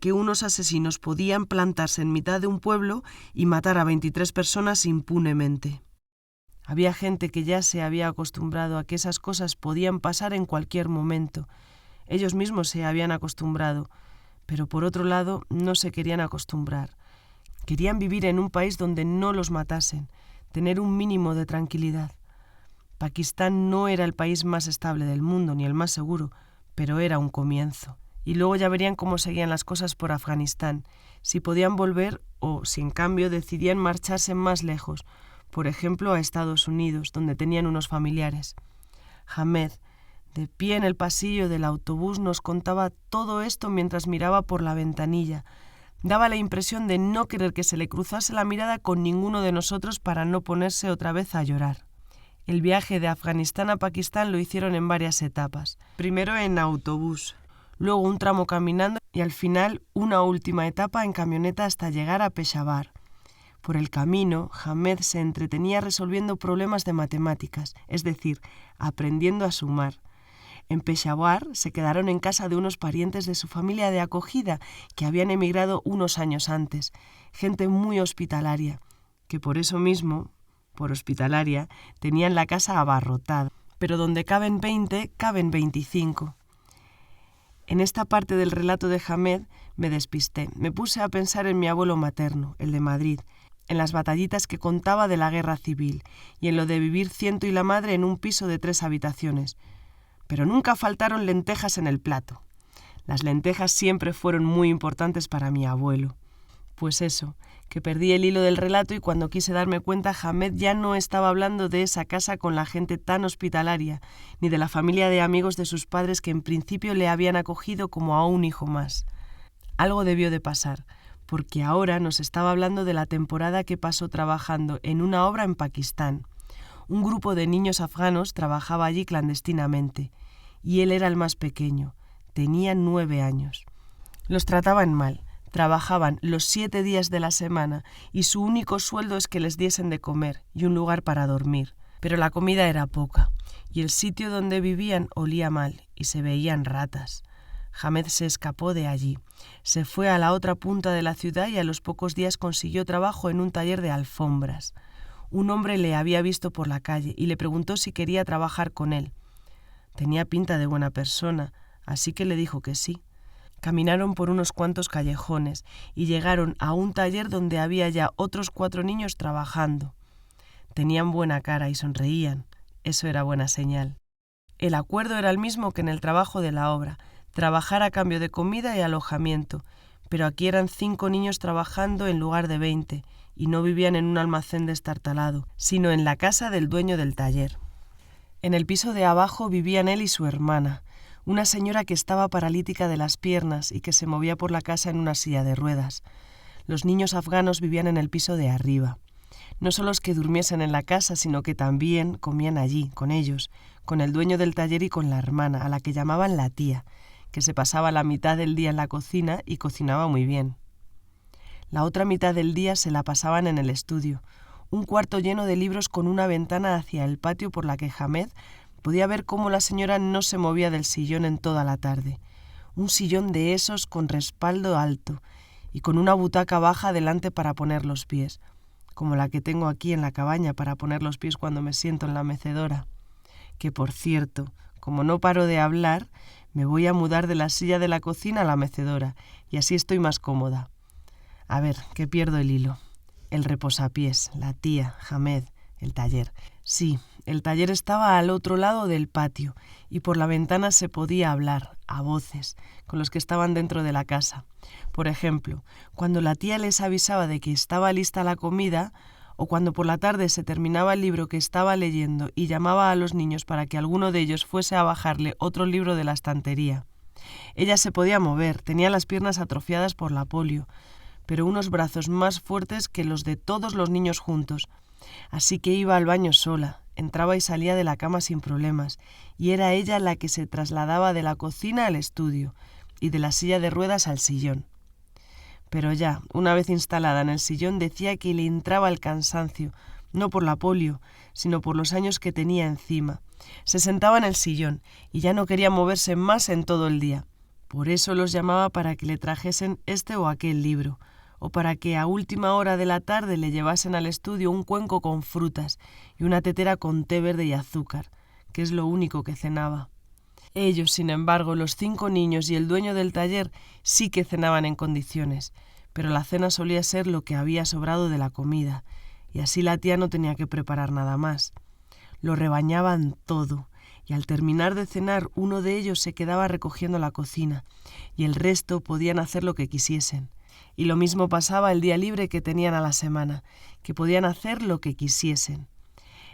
que unos asesinos podían plantarse en mitad de un pueblo y matar a 23 personas impunemente. Había gente que ya se había acostumbrado a que esas cosas podían pasar en cualquier momento. Ellos mismos se habían acostumbrado, pero por otro lado no se querían acostumbrar. Querían vivir en un país donde no los matasen, tener un mínimo de tranquilidad. Pakistán no era el país más estable del mundo, ni el más seguro, pero era un comienzo. Y luego ya verían cómo seguían las cosas por Afganistán, si podían volver o si en cambio decidían marcharse más lejos, por ejemplo a Estados Unidos, donde tenían unos familiares. Hamed, de pie en el pasillo del autobús, nos contaba todo esto mientras miraba por la ventanilla. Daba la impresión de no querer que se le cruzase la mirada con ninguno de nosotros para no ponerse otra vez a llorar. El viaje de Afganistán a Pakistán lo hicieron en varias etapas. Primero en autobús, luego un tramo caminando y al final una última etapa en camioneta hasta llegar a Peshawar. Por el camino, Hamed se entretenía resolviendo problemas de matemáticas, es decir, aprendiendo a sumar. En Peshawar se quedaron en casa de unos parientes de su familia de acogida que habían emigrado unos años antes, gente muy hospitalaria, que por eso mismo, por hospitalaria, tenían la casa abarrotada, pero donde caben 20, caben 25. En esta parte del relato de Hamed me despisté. Me puse a pensar en mi abuelo materno, el de Madrid, en las batallitas que contaba de la guerra civil y en lo de vivir ciento y la madre en un piso de 3 habitaciones. Pero nunca faltaron lentejas en el plato. Las lentejas siempre fueron muy importantes para mi abuelo. Pues eso, que perdí el hilo del relato y cuando quise darme cuenta, Hamed ya no estaba hablando de esa casa con la gente tan hospitalaria, ni de la familia de amigos de sus padres que en principio le habían acogido como a un hijo más. Algo debió de pasar, porque ahora nos estaba hablando de la temporada que pasó trabajando en una obra en Pakistán. Un grupo de niños afganos trabajaba allí clandestinamente, y él era el más pequeño, tenía 9 años. Los trataban mal, trabajaban los 7 días de la semana y su único sueldo es que les diesen de comer y un lugar para dormir. Pero la comida era poca, y el sitio donde vivían olía mal y se veían ratas. Hamed se escapó de allí, se fue a la otra punta de la ciudad y a los pocos días consiguió trabajo en un taller de alfombras. Un hombre le había visto por la calle y le preguntó si quería trabajar con él. Tenía pinta de buena persona, así que le dijo que sí. Caminaron por unos cuantos callejones y llegaron a un taller donde había ya otros 4 niños trabajando. Tenían buena cara y sonreían. Eso era buena señal. El acuerdo era el mismo que en el trabajo de la obra, trabajar a cambio de comida y alojamiento, pero aquí eran 5 niños trabajando en lugar de 20 y no vivían en un almacén destartalado, sino en la casa del dueño del taller. En el piso de abajo vivían él y su hermana, una señora que estaba paralítica de las piernas y que se movía por la casa en una silla de ruedas. Los niños afganos vivían en el piso de arriba. No solo es que durmiesen en la casa, sino que también comían allí, con ellos, con el dueño del taller y con la hermana, a la que llamaban la tía, que se pasaba la mitad del día en la cocina y cocinaba muy bien. La otra mitad del día se la pasaban en el estudio, un cuarto lleno de libros con una ventana hacia el patio por la que Hamed podía ver cómo la señora no se movía del sillón en toda la tarde. Un sillón de esos con respaldo alto y con una butaca baja delante para poner los pies, como la que tengo aquí en la cabaña para poner los pies cuando me siento en la mecedora. Que, por cierto, como no paro de hablar, me voy a mudar de la silla de la cocina a la mecedora y así estoy más cómoda. A ver, que pierdo el hilo. El reposapiés, la tía, Hamed, el taller. Sí, el taller estaba al otro lado del patio y por la ventana se podía hablar, a voces, con los que estaban dentro de la casa. Por ejemplo, cuando la tía les avisaba de que estaba lista la comida o cuando por la tarde se terminaba el libro que estaba leyendo y llamaba a los niños para que alguno de ellos fuese a bajarle otro libro de la estantería. Ella se podía mover, tenía las piernas atrofiadas por la polio, pero unos brazos más fuertes que los de todos los niños juntos. Así que iba al baño sola, entraba y salía de la cama sin problemas, y era ella la que se trasladaba de la cocina al estudio y de la silla de ruedas al sillón. Pero ya, una vez instalada en el sillón, decía que le entraba el cansancio, no por la polio, sino por los años que tenía encima. Se sentaba en el sillón y ya no quería moverse más en todo el día. Por eso los llamaba para que le trajesen este o aquel libro, o para que a última hora de la tarde le llevasen al estudio un cuenco con frutas y una tetera con té verde y azúcar, que es lo único que cenaba. Ellos, sin embargo, los 5 niños y el dueño del taller, sí que cenaban en condiciones, pero la cena solía ser lo que había sobrado de la comida, y así la tía no tenía que preparar nada más. Lo rebañaban todo, y al terminar de cenar uno de ellos se quedaba recogiendo la cocina, y el resto podían hacer lo que quisiesen. Y lo mismo pasaba el día libre que tenían a la semana, que podían hacer lo que quisiesen.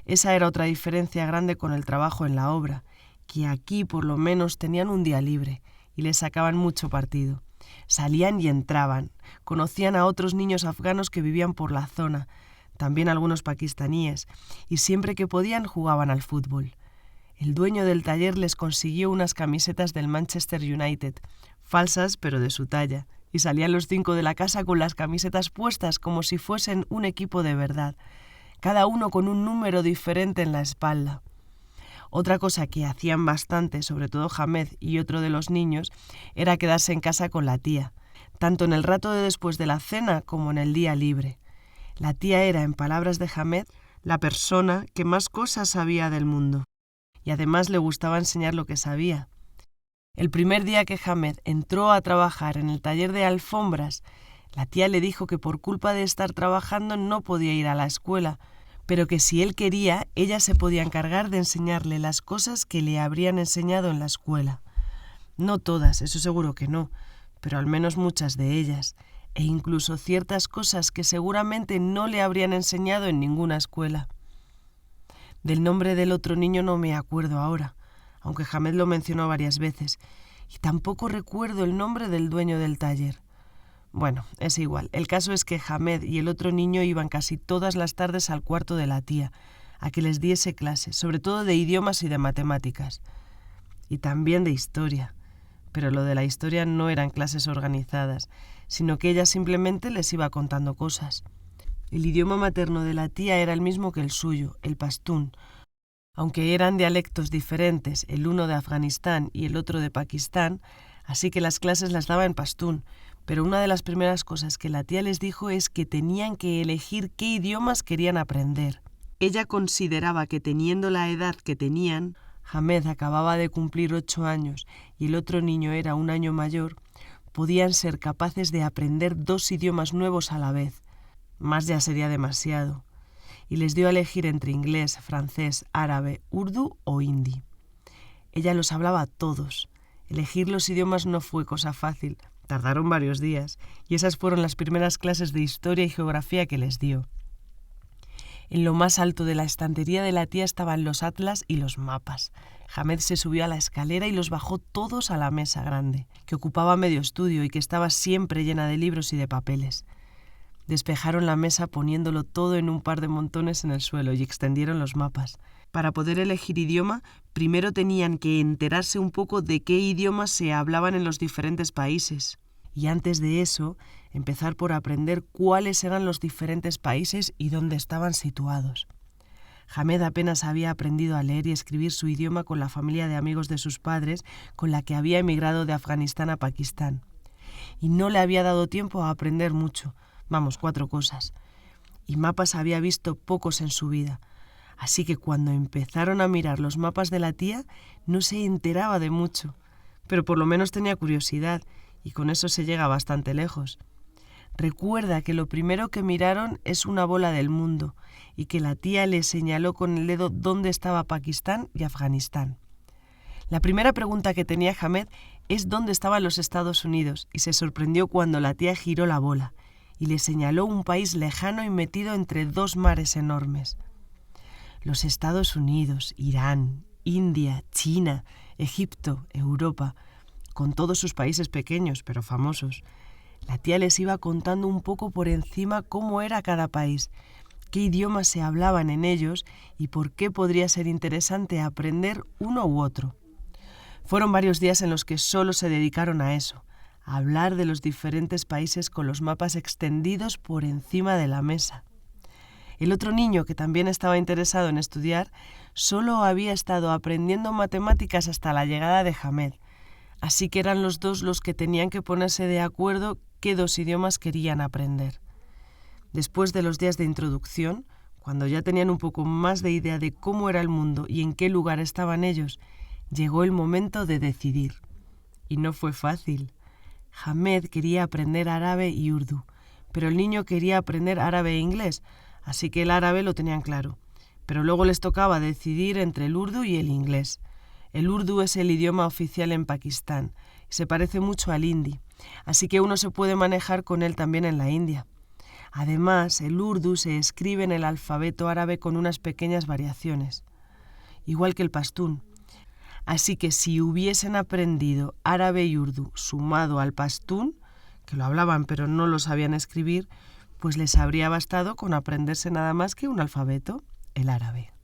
Esa era otra diferencia grande con el trabajo en la obra, que aquí por lo menos tenían un día libre y les sacaban mucho partido. Salían y entraban, conocían a otros niños afganos que vivían por la zona, también algunos pakistaníes, y siempre que podían jugaban al fútbol. El dueño del taller les consiguió unas camisetas del Manchester United, falsas pero de su talla, y salían los 5 de la casa con las camisetas puestas como si fuesen un equipo de verdad, cada uno con un número diferente en la espalda. Otra cosa que hacían bastante, sobre todo Hamed y otro de los niños, era quedarse en casa con la tía, tanto en el rato de después de la cena como en el día libre. La tía era, en palabras de Hamed, la persona que más cosas sabía del mundo, y además le gustaba enseñar lo que sabía. El primer día que Hamed entró a trabajar en el taller de alfombras, la tía le dijo que por culpa de estar trabajando no podía ir a la escuela, pero que si él quería, ella se podía encargar de enseñarle las cosas que le habrían enseñado en la escuela. No todas, eso seguro que no, pero al menos muchas de ellas, e incluso ciertas cosas que seguramente no le habrían enseñado en ninguna escuela. Del nombre del otro niño no me acuerdo ahora, aunque Hamed lo mencionó varias veces, y tampoco recuerdo el nombre del dueño del taller. Bueno, es igual. El caso es que Hamed y el otro niño iban casi todas las tardes al cuarto de la tía, a que les diese clases, sobre todo de idiomas y de matemáticas. Y también de historia. Pero lo de la historia no eran clases organizadas, sino que ella simplemente les iba contando cosas. El idioma materno de la tía era el mismo que el suyo, el pastún, aunque eran dialectos diferentes, el uno de Afganistán y el otro de Pakistán, así que las clases las daba en pastún, pero una de las primeras cosas que la tía les dijo es que tenían que elegir qué idiomas querían aprender. Ella consideraba que teniendo la edad que tenían, Hamed acababa de cumplir 8 años y el otro niño era un año mayor, podían ser capaces de aprender 2 idiomas nuevos a la vez. Más ya sería demasiado. Y les dio a elegir entre inglés, francés, árabe, urdu o hindi. Ella los hablaba todos. Elegir los idiomas no fue cosa fácil, tardaron varios días, y esas fueron las primeras clases de historia y geografía que les dio. En lo más alto de la estantería de la tía estaban los atlas y los mapas. Hamed se subió a la escalera y los bajó todos a la mesa grande, que ocupaba medio estudio y que estaba siempre llena de libros y de papeles. Despejaron la mesa poniéndolo todo en un par de montones en el suelo y extendieron los mapas. Para poder elegir idioma, primero tenían que enterarse un poco de qué idiomas se hablaban en los diferentes países. Y antes de eso, empezar por aprender cuáles eran los diferentes países y dónde estaban situados. Hamed apenas había aprendido a leer y escribir su idioma con la familia de amigos de sus padres, con la que había emigrado de Afganistán a Pakistán. Y no le había dado tiempo a aprender mucho. 4 cosas. Y mapas había visto pocos en su vida. Así que cuando empezaron a mirar los mapas de la tía, no se enteraba de mucho. Pero por lo menos tenía curiosidad, y con eso se llega bastante lejos. Recuerda que lo primero que miraron es una bola del mundo, y que la tía le señaló con el dedo dónde estaba Pakistán y Afganistán. La primera pregunta que tenía Hamed es dónde estaban los Estados Unidos, y se sorprendió cuando la tía giró la bola y le señaló un país lejano y metido entre 2 mares enormes. Los Estados Unidos, Irán, India, China, Egipto, Europa, con todos sus países pequeños pero famosos. La tía les iba contando un poco por encima cómo era cada país, qué idiomas se hablaban en ellos y por qué podría ser interesante aprender uno u otro. Fueron varios días en los que solo se dedicaron a eso, a hablar de los diferentes países con los mapas extendidos por encima de la mesa. El otro niño, que también estaba interesado en estudiar, solo había estado aprendiendo matemáticas hasta la llegada de Hamed, así que eran los dos los que tenían que ponerse de acuerdo qué 2 idiomas querían aprender. Después de los días de introducción, cuando ya tenían un poco más de idea de cómo era el mundo y en qué lugar estaban ellos, llegó el momento de decidir. Y no fue fácil. Hamed quería aprender árabe y urdu, pero el niño quería aprender árabe e inglés, así que el árabe lo tenían claro. Pero luego les tocaba decidir entre el urdu y el inglés. El urdu es el idioma oficial en Pakistán y se parece mucho al hindi, así que uno se puede manejar con él también en la India. Además, el urdu se escribe en el alfabeto árabe con unas pequeñas variaciones, igual que el pastún. Así que si hubiesen aprendido árabe y urdu sumado al pastún, que lo hablaban pero no lo sabían escribir, pues les habría bastado con aprenderse nada más que un alfabeto, el árabe.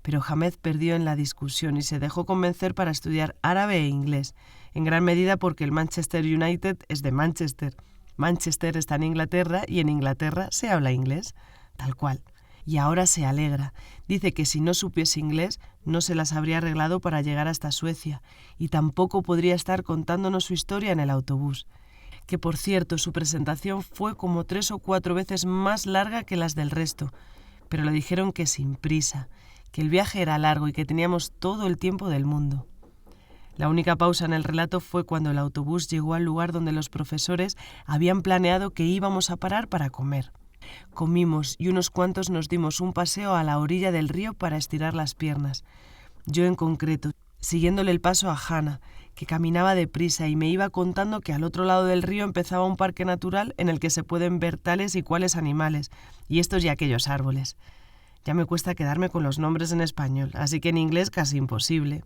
Pero Hamed perdió en la discusión y se dejó convencer para estudiar árabe e inglés, en gran medida porque el Manchester United es de Manchester. Manchester está en Inglaterra y en Inglaterra se habla inglés, tal cual. y ahora se alegra. Dice que si no supiese inglés no se las habría arreglado para llegar hasta Suecia y tampoco podría estar contándonos su historia en el autobús. Que por cierto su presentación fue como 3 o 4 veces más larga que las del resto, pero le dijeron que sin prisa, que el viaje era largo y que teníamos todo el tiempo del mundo. La única pausa en el relato fue cuando el autobús llegó al lugar donde los profesores habían planeado que íbamos a parar para comer. Comimos y unos cuantos nos dimos un paseo a la orilla del río para estirar las piernas. Yo en concreto, siguiéndole el paso a Hannah, que caminaba deprisa y me iba contando que al otro lado del río empezaba un parque natural en el que se pueden ver tales y cuales animales, y estos y aquellos árboles. Ya me cuesta quedarme con los nombres en español, así que en inglés casi imposible.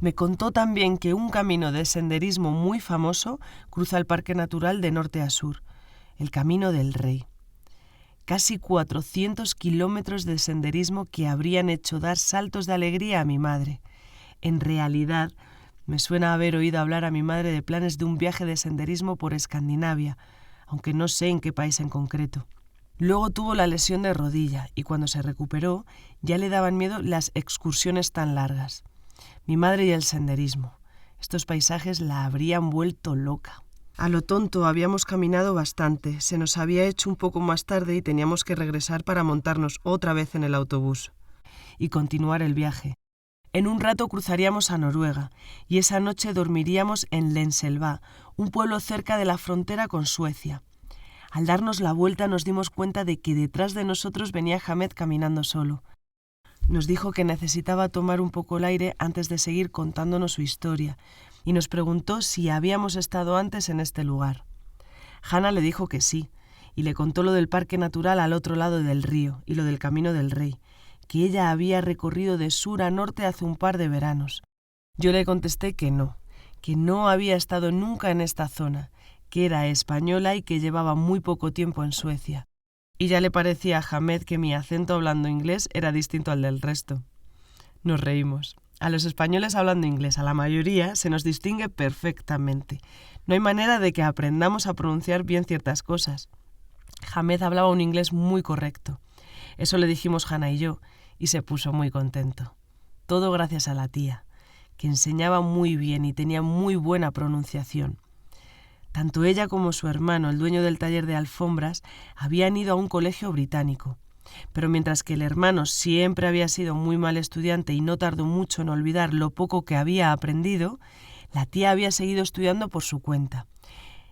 Me contó también que un camino de senderismo muy famoso cruza el parque natural de norte a sur, el Camino del Rey. Casi 400 kilómetros de senderismo que habrían hecho dar saltos de alegría a mi madre. En realidad, me suena haber oído hablar a mi madre de planes de un viaje de senderismo por Escandinavia, aunque no sé en qué país en concreto. Luego tuvo la lesión de rodilla y cuando se recuperó ya le daban miedo las excursiones tan largas. Mi madre y el senderismo. Estos paisajes la habrían vuelto loca. A lo tonto habíamos caminado bastante, se nos había hecho un poco más tarde y teníamos que regresar para montarnos otra vez en el autobús y continuar el viaje. En un rato cruzaríamos a Noruega y esa noche dormiríamos en Lenselva, un pueblo cerca de la frontera con Suecia. Al darnos la vuelta nos dimos cuenta de que detrás de nosotros venía Hamed caminando solo. Nos dijo que necesitaba tomar un poco el aire antes de seguir contándonos su historia y nos preguntó si habíamos estado antes en este lugar. Hannah le dijo que sí y le contó lo del parque natural al otro lado del río y lo del Camino del Rey, que ella había recorrido de sur a norte hace un par de veranos. Yo le contesté que no había estado nunca en esta zona, que era española y que llevaba muy poco tiempo en Suecia. Y ya le parecía a Hamed que mi acento hablando inglés era distinto al del resto. Nos reímos. A los españoles hablando inglés, a la mayoría, se nos distingue perfectamente. No hay manera de que aprendamos a pronunciar bien ciertas cosas. Hamed hablaba un inglés muy correcto. Eso le dijimos Hannah y yo, y se puso muy contento. Todo gracias a la tía, que enseñaba muy bien y tenía muy buena pronunciación. Tanto ella como su hermano, el dueño del taller de alfombras, habían ido a un colegio británico. Pero mientras que el hermano siempre había sido muy mal estudiante y no tardó mucho en olvidar lo poco que había aprendido, la tía había seguido estudiando por su cuenta,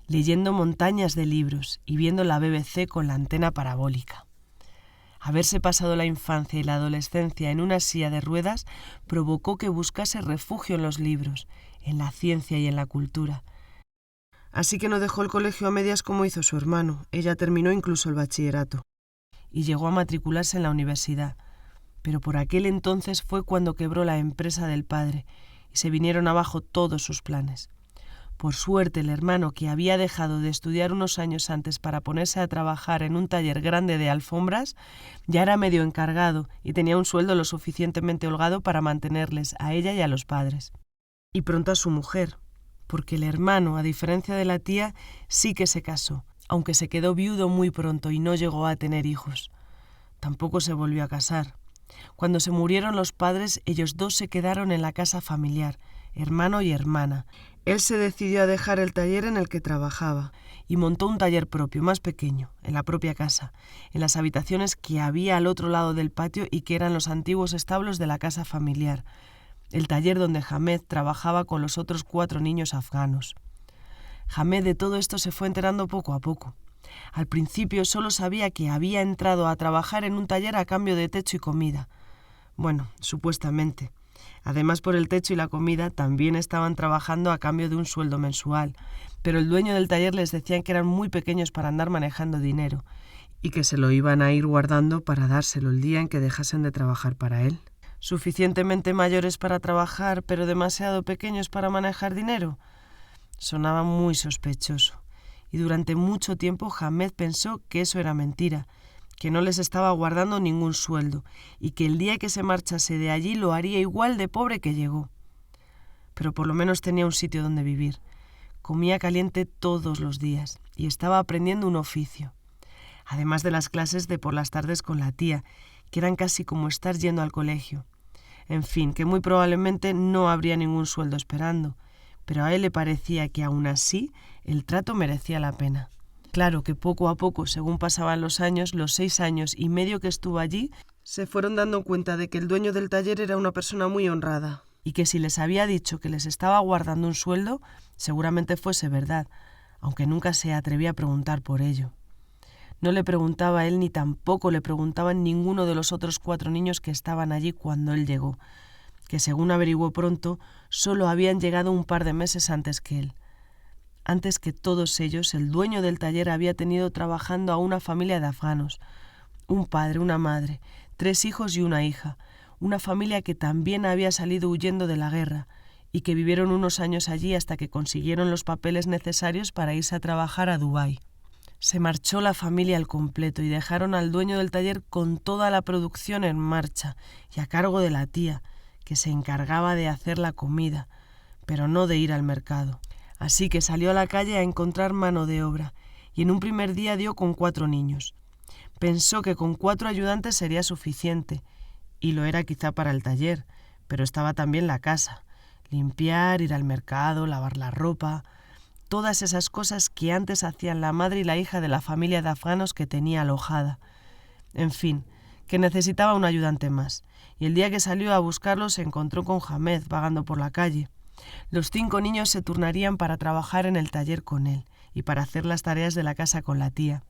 leyendo montañas de libros y viendo la BBC con la antena parabólica. Haberse pasado la infancia y la adolescencia en una silla de ruedas provocó que buscase refugio en los libros, en la ciencia y en la cultura. Así que no dejó el colegio a medias como hizo su hermano. Ella terminó incluso el bachillerato y llegó a matricularse en la universidad. Pero por aquel entonces fue cuando quebró la empresa del padre y se vinieron abajo todos sus planes. Por suerte, el hermano, que había dejado de estudiar unos años antes para ponerse a trabajar en un taller grande de alfombras, ya era medio encargado y tenía un sueldo lo suficientemente holgado para mantenerles a ella y a los padres. Y pronto a su mujer, porque el hermano, a diferencia de la tía, sí que se casó, aunque se quedó viudo muy pronto y no llegó a tener hijos. Tampoco se volvió a casar. Cuando se murieron los padres, ellos dos se quedaron en la casa familiar, hermano y hermana. Él se decidió a dejar el taller en el que trabajaba y montó un taller propio, más pequeño, en la propia casa, en las habitaciones que había al otro lado del patio y que eran los antiguos establos de la casa familiar, el taller donde Hamed trabajaba con los otros 4 niños afganos. Hamed de todo esto se fue enterando poco a poco. Al principio solo sabía que había entrado a trabajar en un taller a cambio de techo y comida. Bueno, supuestamente. Además, por el techo y la comida también estaban trabajando a cambio de un sueldo mensual, pero el dueño del taller les decía que eran muy pequeños para andar manejando dinero y que se lo iban a ir guardando para dárselo el día en que dejasen de trabajar para él. ¿Suficientemente mayores para trabajar, pero demasiado pequeños para manejar dinero? Sonaba muy sospechoso, y durante mucho tiempo Hamed pensó que eso era mentira, que no les estaba guardando ningún sueldo, y que el día que se marchase de allí lo haría igual de pobre que llegó. Pero por lo menos tenía un sitio donde vivir. Comía caliente todos los días, y estaba aprendiendo un oficio, además de las clases de por las tardes con la tía, que eran casi como estar yendo al colegio. En fin, que muy probablemente no habría ningún sueldo esperando, pero a él le parecía que aún así el trato merecía la pena. Claro que poco a poco, según pasaban los años, los 6 años y medio que estuvo allí, se fueron dando cuenta de que el dueño del taller era una persona muy honrada y que si les había dicho que les estaba guardando un sueldo, seguramente fuese verdad, aunque nunca se atrevía a preguntar por ello. No le preguntaba a él ni tampoco le preguntaban ninguno de los otros 4 niños que estaban allí cuando él llegó, que según averiguó pronto, solo habían llegado un par de meses antes que él. Antes que todos ellos, el dueño del taller había tenido trabajando a una familia de afganos, un padre, una madre, 3 hijos y una hija, una familia que también había salido huyendo de la guerra y que vivieron unos años allí hasta que consiguieron los papeles necesarios para irse a trabajar a Dubái. Se marchó la familia al completo y dejaron al dueño del taller con toda la producción en marcha y a cargo de la tía, que se encargaba de hacer la comida, pero no de ir al mercado. Así que salió a la calle a encontrar mano de obra y en un primer día dio con 4 niños. Pensó que con 4 ayudantes sería suficiente, y lo era quizá para el taller, pero estaba también la casa. Limpiar, ir al mercado, lavar la ropa, todas esas cosas que antes hacían la madre y la hija de la familia de afganos que tenía alojada. En fin, que necesitaba un ayudante más, y el día que salió a buscarlo se encontró con Hamed vagando por la calle. Los 5 niños se turnarían para trabajar en el taller con él y para hacer las tareas de la casa con la tía.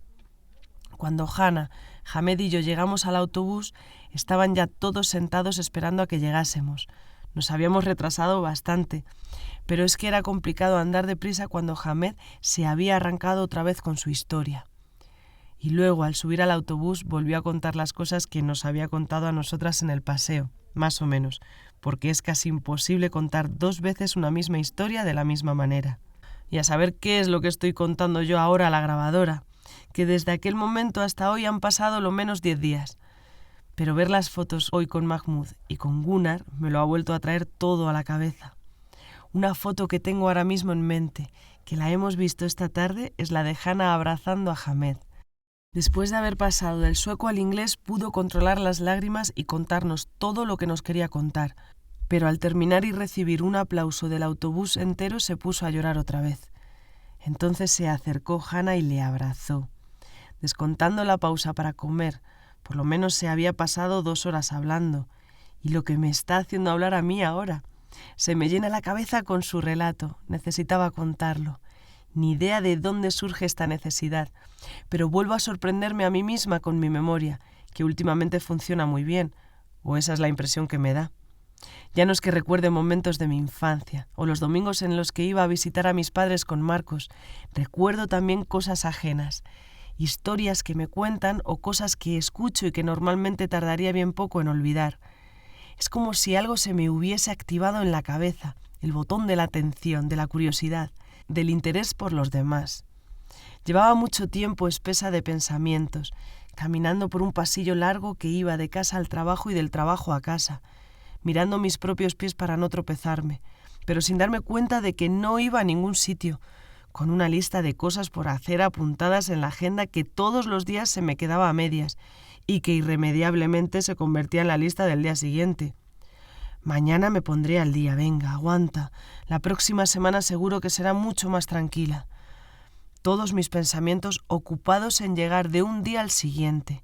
Cuando Hannah, Hamed y yo llegamos al autobús, estaban ya todos sentados esperando a que llegásemos. Nos habíamos retrasado bastante, pero es que era complicado andar deprisa cuando Hamed se había arrancado otra vez con su historia. Y luego, al subir al autobús, volvió a contar las cosas que nos había contado a nosotras en el paseo, más o menos, porque es casi imposible contar 2 veces una misma historia de la misma manera. Y a saber qué es lo que estoy contando yo ahora a la grabadora, que desde aquel momento hasta hoy han pasado lo menos 10 días. Pero ver las fotos hoy con Mahmoud y con Gunnar me lo ha vuelto a traer todo a la cabeza. Una foto que tengo ahora mismo en mente, que la hemos visto esta tarde, es la de Hannah abrazando a Hamed. Después de haber pasado del sueco al inglés, pudo controlar las lágrimas y contarnos todo lo que nos quería contar, pero al terminar y recibir un aplauso del autobús entero se puso a llorar otra vez. Entonces se acercó Hannah y le abrazó. Descontando la pausa para comer, por lo menos se había pasado 2 horas hablando, y lo que me está haciendo hablar a mí ahora. Se me llena la cabeza con su relato, necesitaba contarlo. Ni idea de dónde surge esta necesidad, pero vuelvo a sorprenderme a mí misma con mi memoria, que últimamente funciona muy bien, o esa es la impresión que me da. Ya no es que recuerde momentos de mi infancia, o los domingos en los que iba a visitar a mis padres con Marcos, recuerdo también cosas ajenas, historias que me cuentan o cosas que escucho y que normalmente tardaría bien poco en olvidar. Es como si algo se me hubiese activado en la cabeza, el botón de la atención, de la curiosidad, del interés por los demás. Llevaba mucho tiempo espesa de pensamientos, caminando por un pasillo largo que iba de casa al trabajo y del trabajo a casa, mirando mis propios pies para no tropezarme, pero sin darme cuenta de que no iba a ningún sitio, con una lista de cosas por hacer apuntadas en la agenda que todos los días se me quedaba a medias y que irremediablemente se convertía en la lista del día siguiente. Mañana me pondré al día, venga, aguanta. La próxima semana seguro que será mucho más tranquila. Todos mis pensamientos ocupados en llegar de un día al siguiente,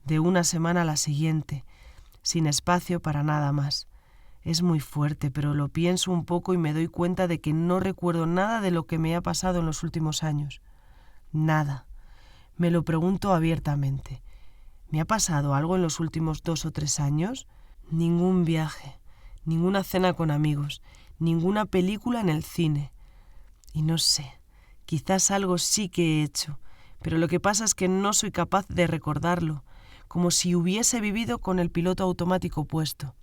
de una semana a la siguiente, sin espacio para nada más. Es muy fuerte, pero lo pienso un poco y me doy cuenta de que no recuerdo nada de lo que me ha pasado en los últimos años. Nada. Me lo pregunto abiertamente. ¿Me ha pasado algo en los últimos 2 o 3 años? Ningún viaje. Ninguna cena con amigos, ninguna película en el cine. Y no sé, quizás algo sí que he hecho, pero lo que pasa es que no soy capaz de recordarlo, como si hubiese vivido con el piloto automático puesto.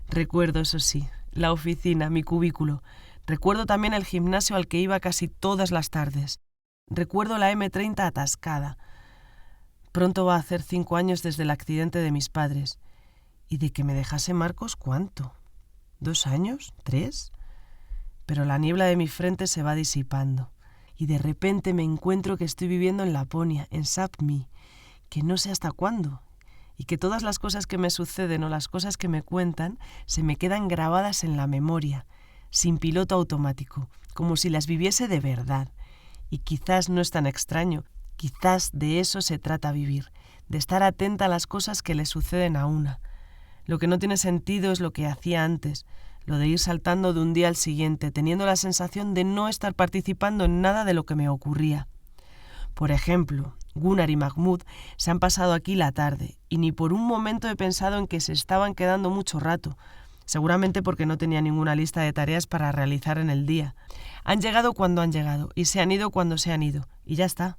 Recuerdo, eso sí, la oficina, mi cubículo. Recuerdo también el gimnasio al que iba casi todas las tardes. Recuerdo la M30 atascada. Pronto va a hacer 5 años desde el accidente de mis padres. ¿Y de que me dejase Marcos cuánto? ¿2 años? ¿3? Pero la niebla de mi frente se va disipando y de repente me encuentro que estoy viviendo en Laponia, en Sápmi, que no sé hasta cuándo, y que todas las cosas que me suceden o las cosas que me cuentan se me quedan grabadas en la memoria, sin piloto automático, como si las viviese de verdad. Y quizás no es tan extraño, quizás de eso se trata vivir, de estar atenta a las cosas que le suceden a una. Lo que no tiene sentido es lo que hacía antes, lo de ir saltando de un día al siguiente, teniendo la sensación de no estar participando en nada de lo que me ocurría. Por ejemplo, Gunnar y Mahmoud se han pasado aquí la tarde y ni por un momento he pensado en que se estaban quedando mucho rato, seguramente porque no tenía ninguna lista de tareas para realizar en el día. Han llegado cuando han llegado y se han ido cuando se han ido, y ya está.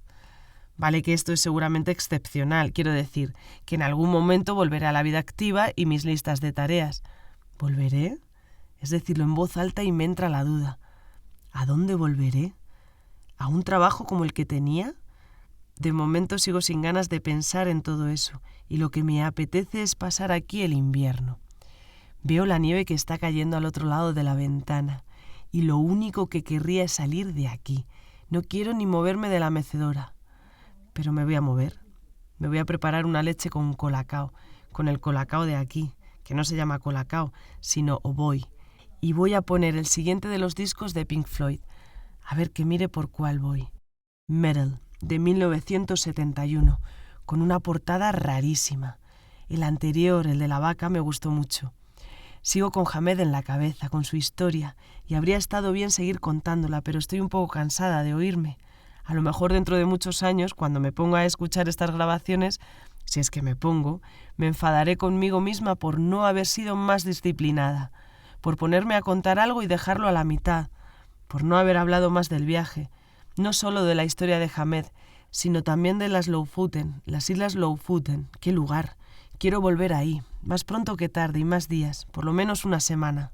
Vale que esto es seguramente excepcional, quiero decir, que en algún momento volveré a la vida activa y mis listas de tareas. ¿Volveré? Es decirlo en voz alta y me entra la duda. ¿A dónde volveré? ¿A un trabajo como el que tenía? De momento sigo sin ganas de pensar en todo eso, y lo que me apetece es pasar aquí el invierno. Veo la nieve que está cayendo al otro lado de la ventana, y lo único que querría es salir de aquí. No quiero ni moverme de la mecedora. Pero me voy a mover. Me voy a preparar una leche con colacao, con el colacao de aquí, que no se llama colacao, sino oboy. Y voy a poner el siguiente de los discos de Pink Floyd. A ver que mire por cuál voy. Metal, de 1971, con una portada rarísima. El anterior, el de la vaca, me gustó mucho. Sigo con Hamed en la cabeza, con su historia, y habría estado bien seguir contándola, pero estoy un poco cansada de oírme. A lo mejor dentro de muchos años, cuando me ponga a escuchar estas grabaciones, si es que me pongo, me enfadaré conmigo misma por no haber sido más disciplinada, por ponerme a contar algo y dejarlo a la mitad, por no haber hablado más del viaje, no solo de la historia de Hamed, sino también de las Lofoten, las islas Lofoten. ¡Qué lugar! Quiero volver ahí, más pronto que tarde y más días, por lo menos una semana.